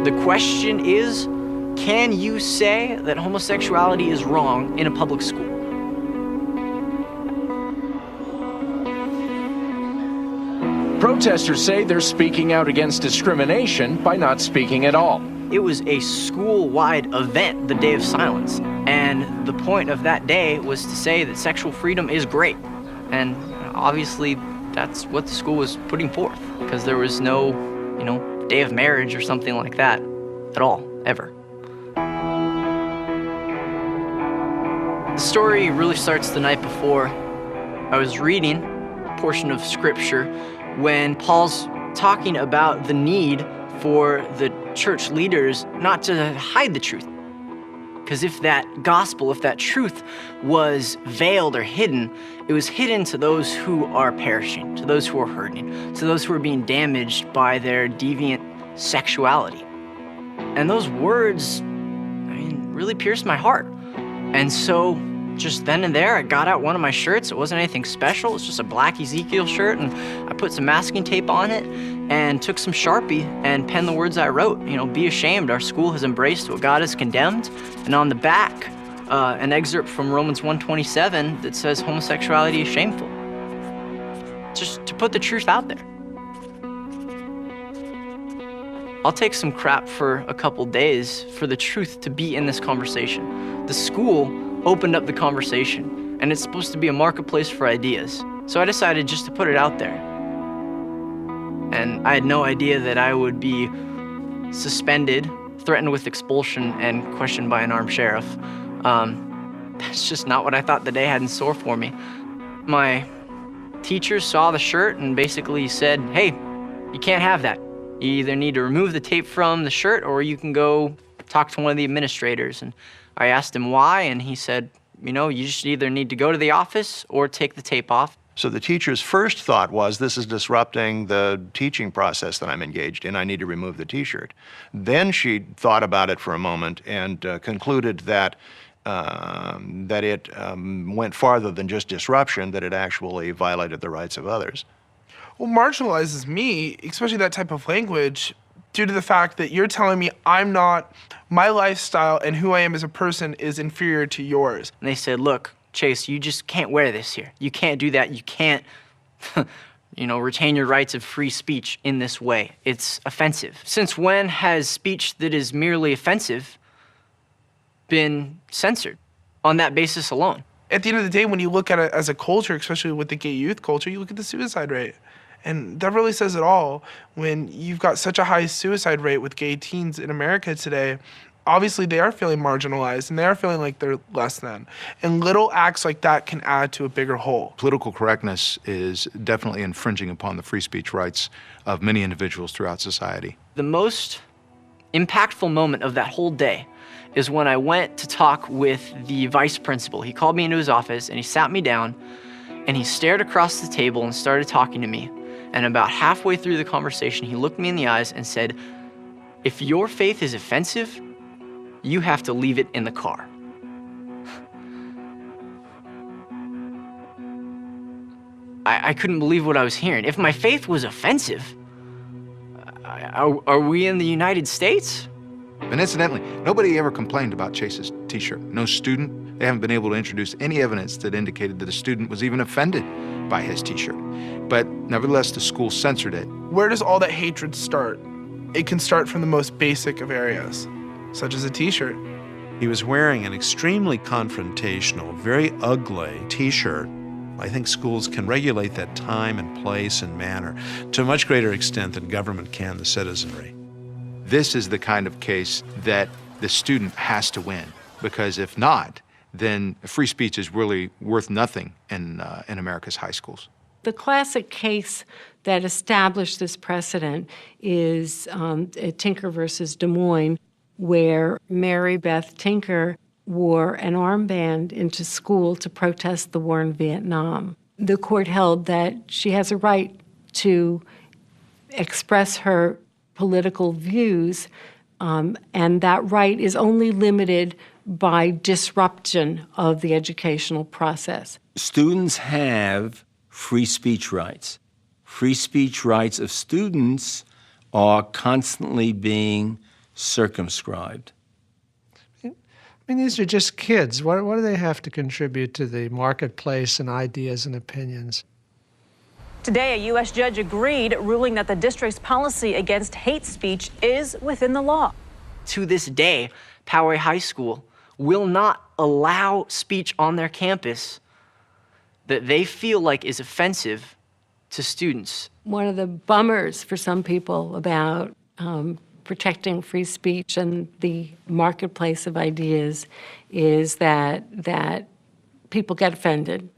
The question is, can you say that homosexuality is wrong in a public school? Protesters say they're speaking out against discrimination by not speaking at all. It was a school-wide event, the Day of Silence. And the point of that day was to say that sexual freedom is great. And obviously, that's what the school was putting forth, because there was no, day of marriage or something like that at all, ever. The story really starts the night before. I was reading a portion of scripture when Paul's talking about the need for the church leaders not to hide the truth. Because if that gospel, if that truth was veiled or hidden, it was hidden to those who are perishing, to those who are hurting, to those who are being damaged by their deviant sexuality. And those words, really pierced my heart. And so just then and there, I got out one of my shirts. It wasn't anything special. It was just a black Ezekiel shirt, and I put some masking tape on it and took some Sharpie and penned the words I wrote. Be ashamed, our school has embraced what God has condemned. And on the back, an excerpt from Romans 1:27 that says homosexuality is shameful. Just to put the truth out there. I'll take some crap for a couple days for the truth to be in this conversation. The school opened up the conversation, and it's supposed to be a marketplace for ideas. So I decided just to put it out there. And I had no idea that I would be suspended, threatened with expulsion, and questioned by an armed sheriff. That's just not what I thought the day had in store for me. My teachers saw the shirt and basically said, hey, you can't have that. You either need to remove the tape from the shirt or you can go talk to one of the administrators. And I asked him why, and he said, you just either need to go to the office or take the tape off. So the teacher's first thought was, this is disrupting the teaching process that I'm engaged in. I need to remove the T-shirt. Then she thought about it for a moment and concluded that it went farther than just disruption, that it actually violated the rights of others. What marginalizes me, especially that type of language, due to the fact that you're telling me my lifestyle and who I am as a person is inferior to yours. And they said, look, Chase, you just can't wear this here. You can't do that. You can't, retain your rights of free speech in this way. It's offensive. Since when has speech that is merely offensive been censored on that basis alone? At the end of the day, when you look at it as a culture, especially with the gay youth culture, you look at the suicide rate. And that really says it all. When you've got such a high suicide rate with gay teens in America today, obviously they are feeling marginalized and they are feeling like they're less than. And little acts like that can add to a bigger whole. Political correctness is definitely infringing upon the free speech rights of many individuals throughout society. The most impactful moment of that whole day is when I went to talk with the vice principal. He called me into his office and he sat me down and he stared across the table and started talking to me. And about halfway through the conversation, he looked me in the eyes and said, if your faith is offensive, you have to leave it in the car. I couldn't believe what I was hearing. If my faith was offensive, are we in the United States? And incidentally, nobody ever complained about Chase's T-shirt. No student. They haven't been able to introduce any evidence that indicated that a student was even offended by his T-shirt. But nevertheless, the school censored it. Where does all that hatred start? It can start from the most basic of areas, such as a T-shirt. He was wearing an extremely confrontational, very ugly T-shirt. I think schools can regulate that time and place and manner to a much greater extent than government can the citizenry. This is the kind of case that the student has to win, because if not, then free speech is really worth nothing in America's high schools. The classic case that established this precedent is Tinker versus Des Moines, where Mary Beth Tinker wore an armband into school to protest the war in Vietnam. The court held that she has a right to express her political views, and that right is only limited by disruption of the educational process. Students have free speech rights. Free speech rights of students are constantly being circumscribed. I mean, these are just kids. What do they have to contribute to the marketplace and ideas and opinions? Today, a U.S. judge agreed, ruling that the district's policy against hate speech is within the law. To this day, Poway High School will not allow speech on their campus that they feel like is offensive to students. One of the bummers for some people about protecting free speech and the marketplace of ideas is that people get offended,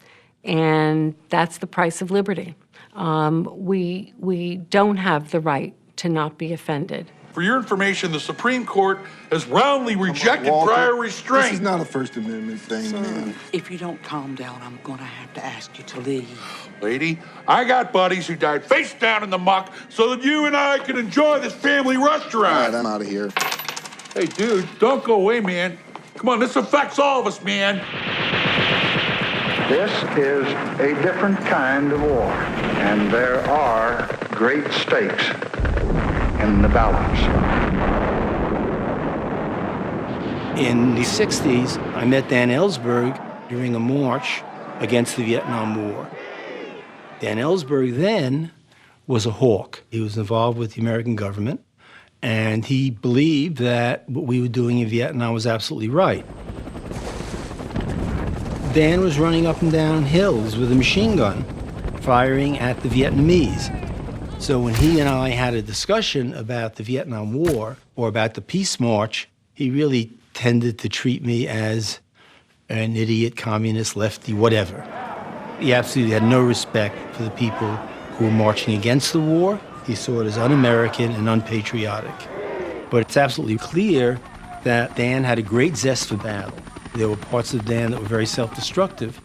and that's the price of liberty. We don't have the right to not be offended. For your information, the Supreme Court has roundly rejected prior restraint. This is not a First Amendment thing, man. If you don't calm down, I'm gonna have to ask you to leave. Lady, I got buddies who died face down in the muck so that you and I can enjoy this family restaurant. All right, I'm out of here. Hey, dude, don't go away, man. Come on, this affects all of us, man. This is a different kind of war, and there are great stakes in the balance. In the 60s, I met Dan Ellsberg during a march against the Vietnam War. Dan Ellsberg then was a hawk. He was involved with the American government, and he believed that what we were doing in Vietnam was absolutely right. Dan was running up and down hills with a machine gun, firing at the Vietnamese. So when he and I had a discussion about the Vietnam War or about the Peace March, he really tended to treat me as an idiot, communist, lefty, whatever. He absolutely had no respect for the people who were marching against the war. He saw it as un-American and unpatriotic. But it's absolutely clear that Dan had a great zest for battle. There were parts of Dan that were very self-destructive.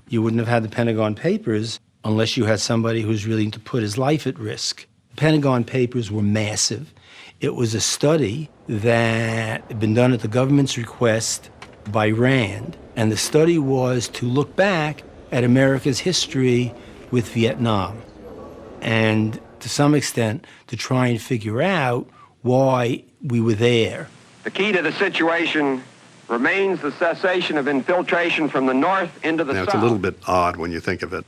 You wouldn't have had the Pentagon Papers unless you had somebody who was willing to put his life at risk. The Pentagon Papers were massive. It was a study that had been done at the government's request by Rand, and the study was to look back at America's history with Vietnam, and to some extent to try and figure out why we were there. The key to the situation remains the cessation of infiltration from the north into the south. It's a little bit odd when you think of it,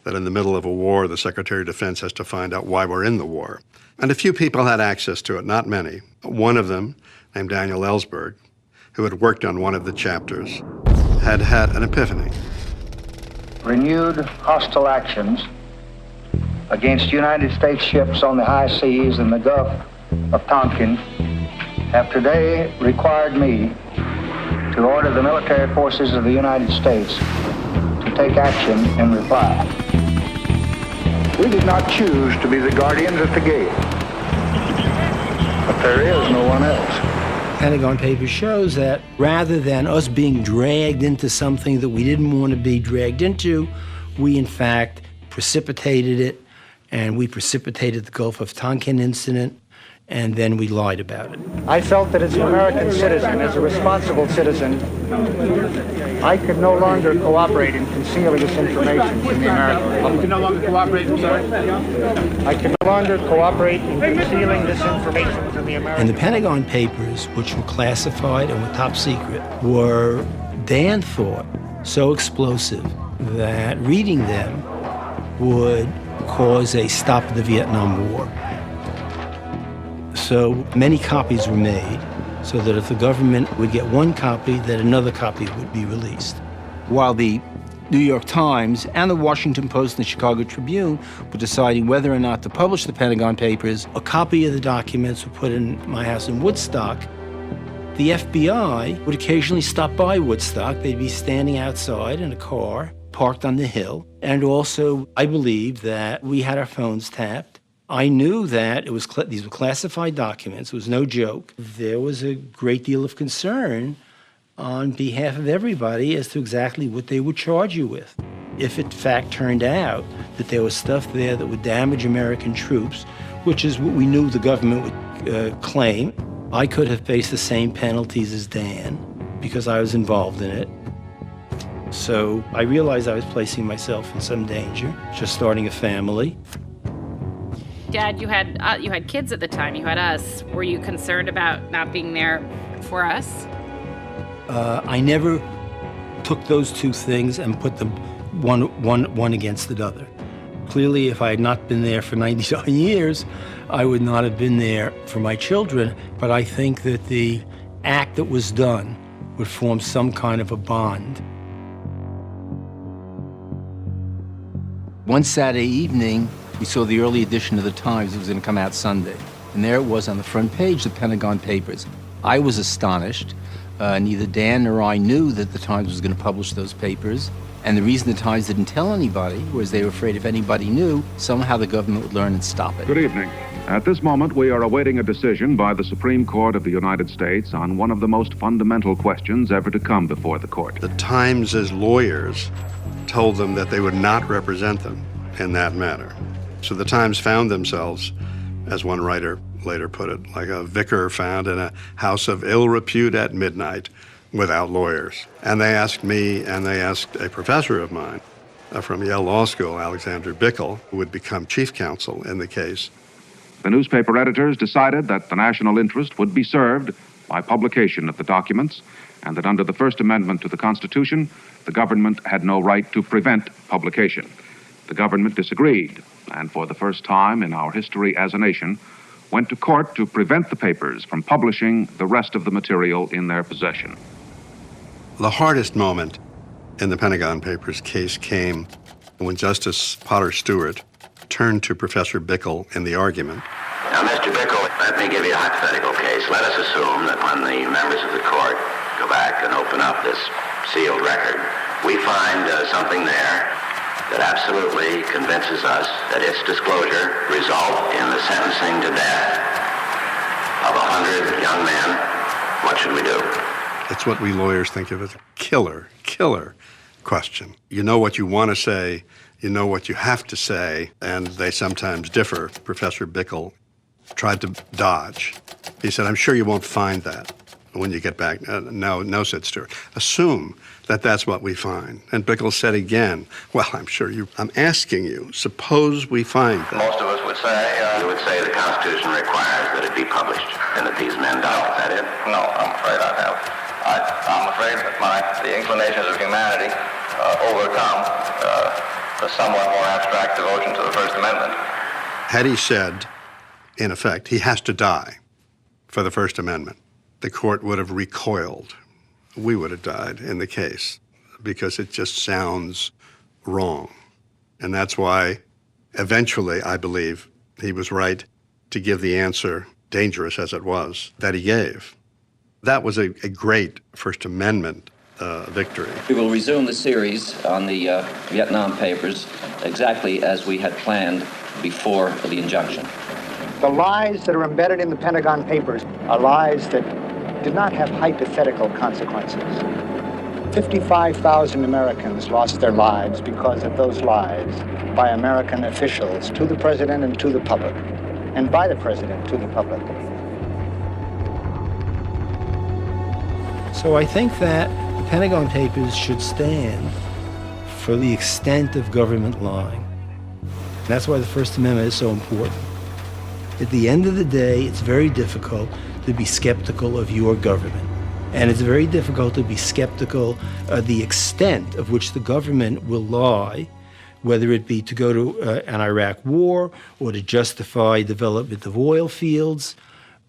that in the middle of a war, the Secretary of Defense has to find out why we're in the war. And a few people had access to it, not many. One of them, named Daniel Ellsberg, who had worked on one of the chapters, had had an epiphany. Renewed hostile actions against United States ships on the high seas and the Gulf of Tonkin have today required me to order the military forces of the United States to take action in reply. We did not choose to be the guardians at the gate, but there is no one else. Pentagon Papers shows that rather than us being dragged into something that we didn't want to be dragged into, we in fact precipitated it, and we precipitated the Gulf of Tonkin incident, and then we lied about it. I felt that as an American citizen, as a responsible citizen, I could no longer cooperate in concealing this information from the American public. You can no longer cooperate, I'm sorry? I can no longer cooperate in concealing this information from the American And the Pentagon Papers, which were classified and were top secret, were, Dan thought, so explosive that reading them would cause a stop of the Vietnam War. So many copies were made so that if the government would get one copy, that another copy would be released. While the New York Times and the Washington Post and the Chicago Tribune were deciding whether or not to publish the Pentagon Papers, a copy of the documents were put in my house in Woodstock. The FBI would occasionally stop by Woodstock. They'd be standing outside in a car, parked on the hill. And also, I believe that we had our phones tapped. I knew that it was these were classified documents. It was no joke. There was a great deal of concern on behalf of everybody as to exactly what they would charge you with. If it in fact turned out that there was stuff there that would damage American troops, which is what we knew the government would claim, I could have faced the same penalties as Dan because I was involved in it. So I realized I was placing myself in some danger, just starting a family. Dad, you had kids at the time. You had us. Were you concerned about not being there for us? I never took those two things and put them one against the other. Clearly, if I had not been there for 99 years, I would not have been there for my children. But I think that the act that was done would form some kind of a bond. One Saturday evening, we saw the early edition of the Times. It was going to come out Sunday. And there it was on the front page, the Pentagon Papers. I was astonished. Neither Dan nor I knew that the Times was going to publish those papers. And the reason the Times didn't tell anybody was they were afraid if anybody knew, somehow the government would learn and stop it. Good evening. At this moment, we are awaiting a decision by the Supreme Court of the United States on one of the most fundamental questions ever to come before the court. The Times' lawyers told them that they would not represent them in that matter. So the Times found themselves, as one writer later put it, like a vicar found in a house of ill repute at midnight without lawyers. And they asked me, and they asked a professor of mine from Yale Law School, Alexander Bickel, who would become chief counsel in the case. The newspaper editors decided that the national interest would be served by publication of the documents, and that under the First Amendment to the Constitution, the government had no right to prevent publication. The government disagreed, and for the first time in our history as a nation, went to court to prevent the papers from publishing the rest of the material in their possession. The hardest moment in the Pentagon Papers case came when Justice Potter Stewart turned to Professor Bickel in the argument. Now, Mr. Bickel, let me give you a hypothetical case. Let us assume that when the members of the court go back and open up this sealed record, we find something there that absolutely convinces us that its disclosure result in the sentencing to death of 100 young men. What should we do? It's what we lawyers think of as a killer question. You know what you want to say, you know what you have to say, and they sometimes differ. Professor Bickel tried to dodge. He said, I'm sure you won't find that when you get back. No, said Stewart. Assume that that's what we find. And Bickel said again, well, I'm asking you, suppose we find that. Most of us would say, you would say the Constitution requires that it be published and that these men die. Is that it? No, I'm afraid I have. I'm afraid that the inclinations of humanity overcome the somewhat more abstract devotion to the First Amendment. Had he said, in effect, he has to die for the First Amendment, the court would have recoiled. We would have died in the case because it just sounds wrong. And that's why eventually, I believe, he was right to give the answer, dangerous as it was, that he gave. That was a great First Amendment victory. We will resume the series on the Vietnam Papers exactly as we had planned before the injunction. The lies that are embedded in the Pentagon Papers are lies that did not have hypothetical consequences. 55,000 Americans lost their lives because of those lies by American officials to the president and to the public, and by the president to the public. So I think that the Pentagon Papers should stand for the extent of government lying. And that's why the First Amendment is so important. At the end of the day, it's very difficult to be skeptical of your government. And it's very difficult to be skeptical of the extent of which the government will lie, whether it be to go to an Iraq war or to justify development of oil fields.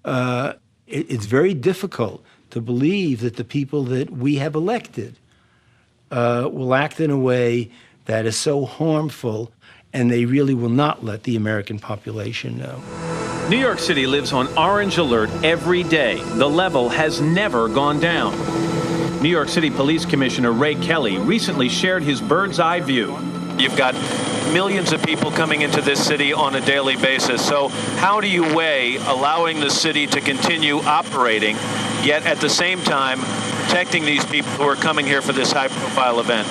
It's very difficult to believe that the people that we have elected will act in a way that is so harmful, and they really will not let the American population know. New York City lives on orange alert every day. The level has never gone down. New York City Police Commissioner Ray Kelly recently shared his bird's eye view. You've got millions of people coming into this city on a daily basis. So how do you weigh allowing the city to continue operating, yet at the same time protecting these people who are coming here for this high-profile event?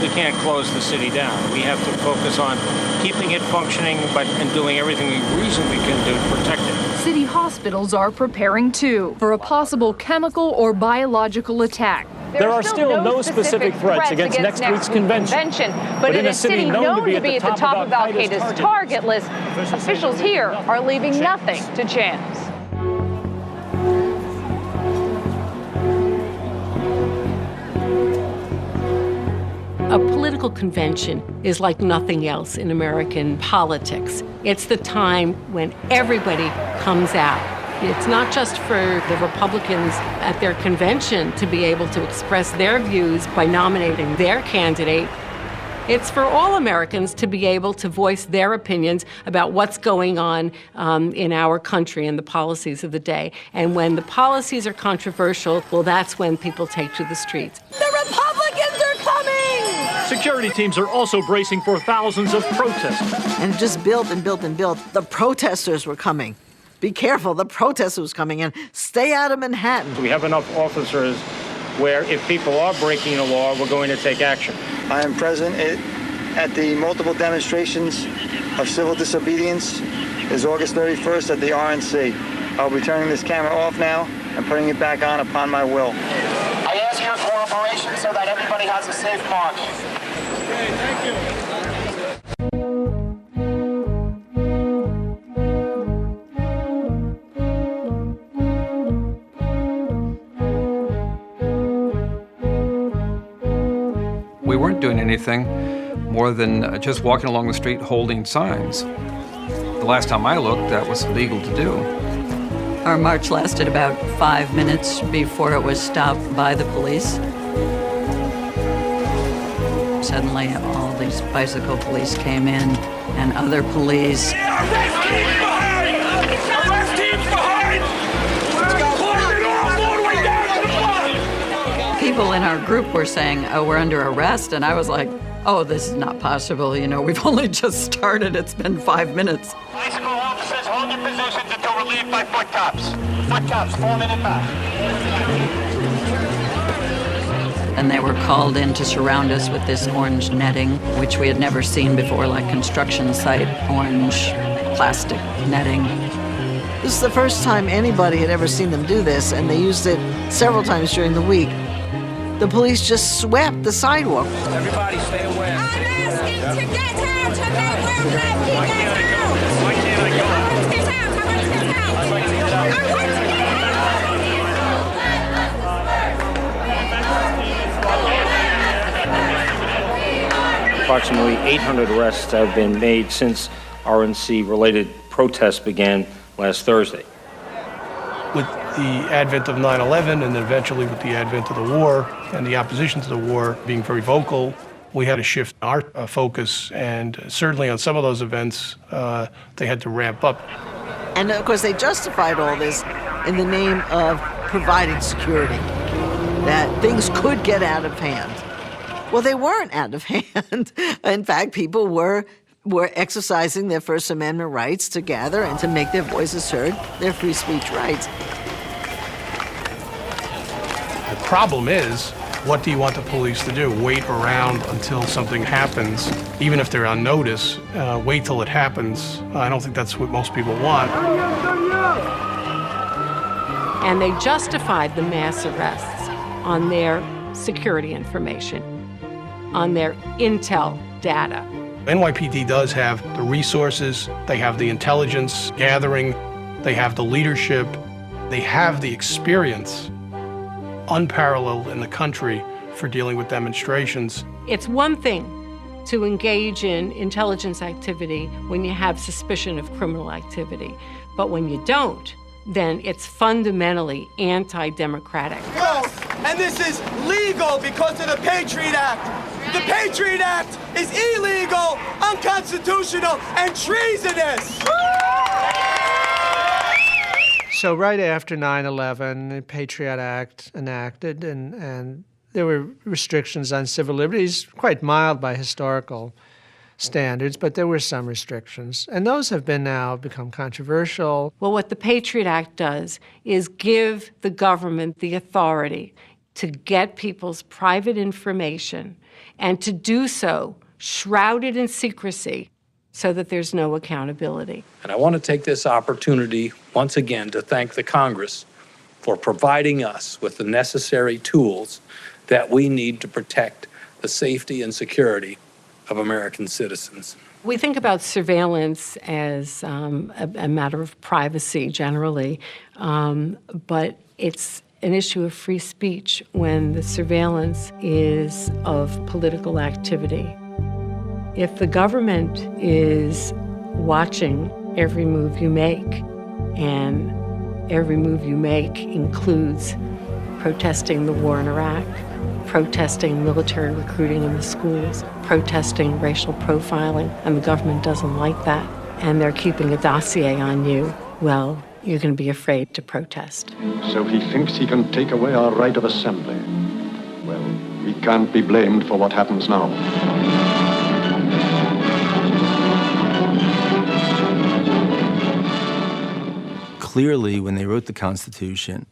We can't close the city down. We have to focus on keeping it functioning, and doing everything we reasonably can do to protect it. City hospitals are preparing, too, for a possible chemical or biological attack. There are still no specific threats against next week's convention. But in a city known to be at the top of Al-Qaeda's target list, officials here are leaving nothing to chance. A political political convention is like nothing else in American politics. It's the time when everybody comes out. It's not just for the Republicans at their convention to be able to express their views by nominating their candidate. It's for all Americans to be able to voice their opinions about what's going on in our country and the policies of the day. And when the policies are controversial, well, that's when people take to the streets. The Republicans are coming! Security teams are also bracing for thousands of protests. And it just built and built and built. The protesters were coming. Be careful, the protesters was coming in. Stay out of Manhattan. We have enough officers where if people are breaking the law, we're going to take action. I am present at the multiple demonstrations of civil disobedience. It's August 31st at the RNC. I'll be turning this camera off now and putting it back on upon my will. I ask your cooperation so that everybody has a safe march. Okay, thank you. We weren't doing anything more than just walking along the street holding signs. The last time I looked, that was illegal to do. Our march lasted about 5 minutes before it was stopped by the police. Suddenly, all these bicycle police came in and other police. Arrest teams behind! Arrest teams behind! Close it off all the way down to the front! People in our group were saying, oh, we're under arrest. And I was like, oh, this is not possible. You know, we've only just started. It's been 5 minutes. Bicycle officers, hold your positions until relieved by foot cops. Foot cops, forming in back. And they were called in to surround us with this orange netting, which we had never seen before, like construction site orange plastic netting. This is the first time anybody had ever seen them do this, and they used it several times during the week. The police just swept the sidewalk. Everybody stay away. I'm asking to get out to know where we get out. Why can't I go? I want to get out. I want to get out. I'd like to get out. I want to get out. Approximately 800 arrests have been made since RNC-related protests began last Thursday. With the advent of 9/11 and then eventually with the advent of the war and the opposition to the war being very vocal, we had to shift our focus, and certainly on some of those events, they had to ramp up. And of course, they justified all this in the name of providing security, that things could get out of hand. Well, they weren't out of hand. In fact, people were exercising their First Amendment rights to gather and to make their voices heard, their free speech rights. The problem is, what do you want the police to do? Wait around until something happens, even if they're on notice, wait till it happens. I don't think that's what most people want. And they justified the mass arrests on their security information, on their intel data. NYPD does have the resources, they have the intelligence gathering, they have the leadership, they have the experience, unparalleled in the country for dealing with demonstrations. It's one thing to engage in intelligence activity when you have suspicion of criminal activity, but when you don't, then it's fundamentally anti-democratic. And this is legal because of the Patriot Act. The Patriot Act is illegal, unconstitutional, and treasonous. So right after 9/11, the Patriot Act enacted, and there were restrictions on civil liberties, quite mild by historical standards, but there were some restrictions. And those have now become controversial. Well, what the Patriot Act does is give the government the authority to get people's private information and to do so shrouded in secrecy so that there's no accountability. And I want to take this opportunity once again to thank the Congress for providing us with the necessary tools that we need to protect the safety and security of American citizens. We think about surveillance as a matter of privacy generally, but it's an issue of free speech when the surveillance is of political activity. If the government is watching every move you make, and every move you make includes protesting the war in Iraq, protesting military recruiting in the schools, protesting racial profiling, and the government doesn't like that, and they're keeping a dossier on you, well, you're going to be afraid to protest. So he thinks he can take away our right of assembly. Well, we can't be blamed for what happens now. Clearly, when they wrote the Constitution,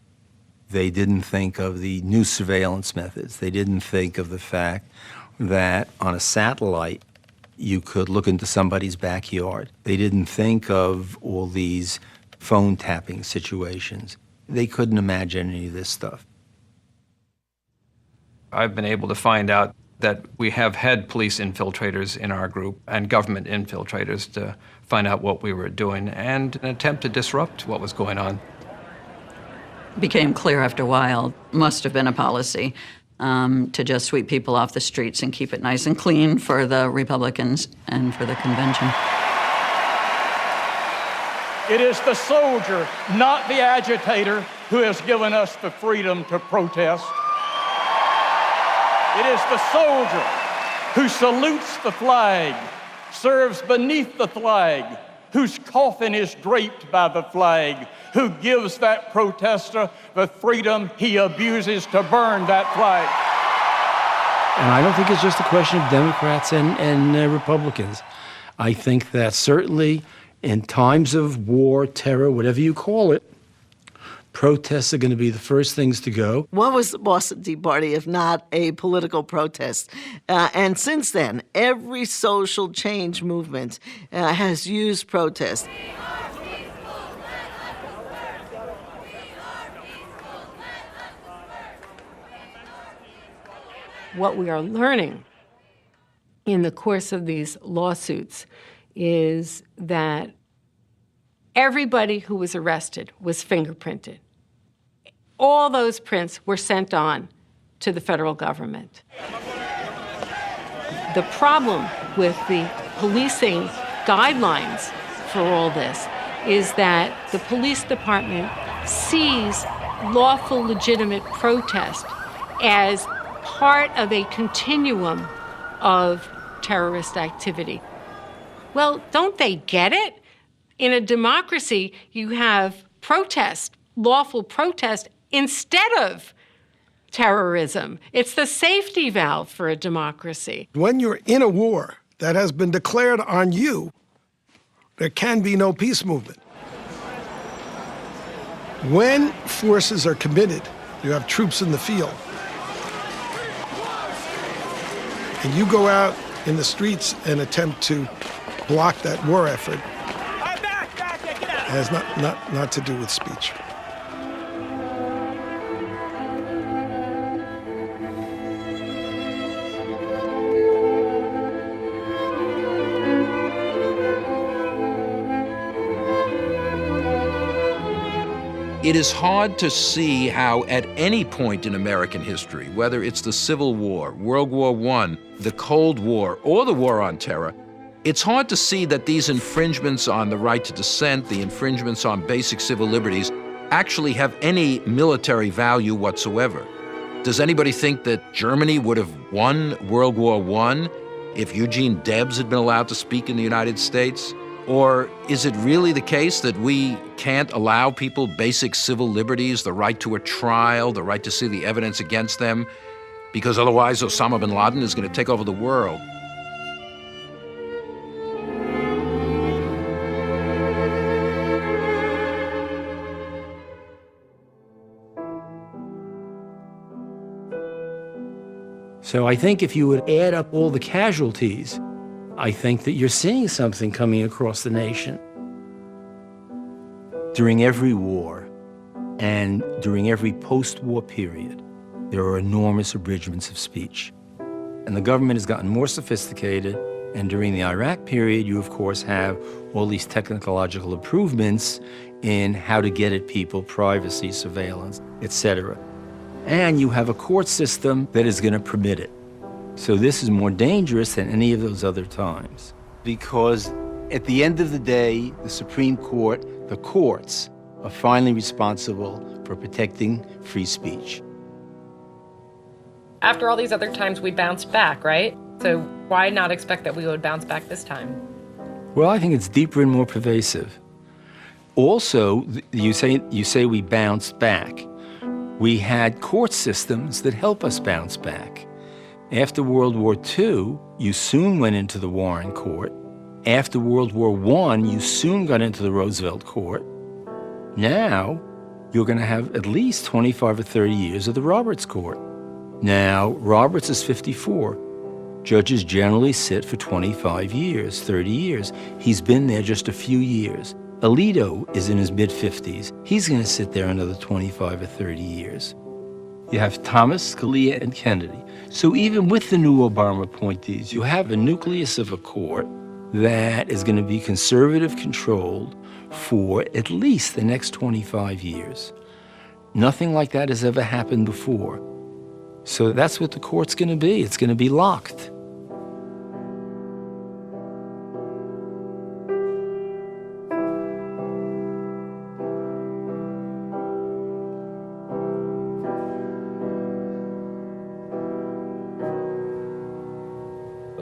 they didn't think of the new surveillance methods. They didn't think of the fact that on a satellite, you could look into somebody's backyard. They didn't think of all these phone tapping situations. They couldn't imagine any of this stuff. I've been able to find out that we have had police infiltrators in our group and government infiltrators to find out what we were doing and an attempt to disrupt what was going on. Became clear after a while, must have been a policy to just sweep people off the streets and keep it nice and clean for the Republicans and for the convention. It is the soldier, not the agitator, who has given us the freedom to protest. It is the soldier who salutes the flag, serves beneath the flag, whose coffin is draped by the flag, who gives that protester the freedom he abuses to burn that flag. And I don't think it's just a question of Democrats and Republicans. I think that certainly in times of war, terror, whatever you call it, protests are going to be the first things to go. What was the Boston Tea Party if not a political protest? And since then, every social change movement has used protest. What we are learning in the course of these lawsuits is that everybody who was arrested was fingerprinted. All those prints were sent on to the federal government. The problem with the policing guidelines for all this is that the police department sees lawful, legitimate protest as part of a continuum of terrorist activity. Well, don't they get it? In a democracy, you have protest, lawful protest, instead of terrorism. It's the safety valve for a democracy. When you're in a war that has been declared on you, there can be no peace movement. When forces are committed, you have troops in the field, and you go out in the streets and attempt to block that war effort, it has not to do with speech. It is hard to see how at any point in American history, whether it's the Civil War, World War I, the Cold War, or the War on Terror, it's hard to see that these infringements on the right to dissent, the infringements on basic civil liberties, actually have any military value whatsoever. Does anybody think that Germany would have won World War I if Eugene Debs had been allowed to speak in the United States? Or is it really the case that we can't allow people basic civil liberties, the right to a trial, the right to see the evidence against them, because otherwise Osama bin Laden is going to take over the world? So I think if you would add up all the casualties, I think that you're seeing something coming across the nation. During every war and during every post-war period, there are enormous abridgments of speech. And the government has gotten more sophisticated, and during the Iraq period, you of course have all these technological improvements in how to get at people, privacy, surveillance, etc. and you have a court system that is going to permit it. So this is more dangerous than any of those other times, because at the end of the day, the Supreme Court, the courts, are finally responsible for protecting free speech. After all these other times, we bounced back, right? So why not expect that we would bounce back this time? Well, I think it's deeper and more pervasive. Also, you say we bounced back. We had court systems that help us bounce back. After World War II, you soon went into the Warren Court. After World War I, you soon got into the Roosevelt Court. Now, you're going to have at least 25 or 30 years of the Roberts Court. Now, Roberts is 54. Judges generally sit for 25 years, 30 years. He's been there just a few years. Alito is in his mid-50s. He's going to sit there another 25 or 30 years. You have Thomas, Scalia, and Kennedy. So even with the new Obama appointees, you have a nucleus of a court that is going to be conservative controlled for at least the next 25 years. Nothing like that has ever happened before. So that's what the court's going to be. It's going to be locked.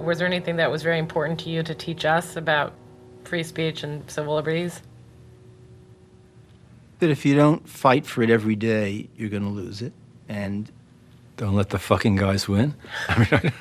Was there anything that was very important to you to teach us about free speech and civil liberties? That if you don't fight for it every day, you're going to lose it. And don't let the fucking guys win. I mean,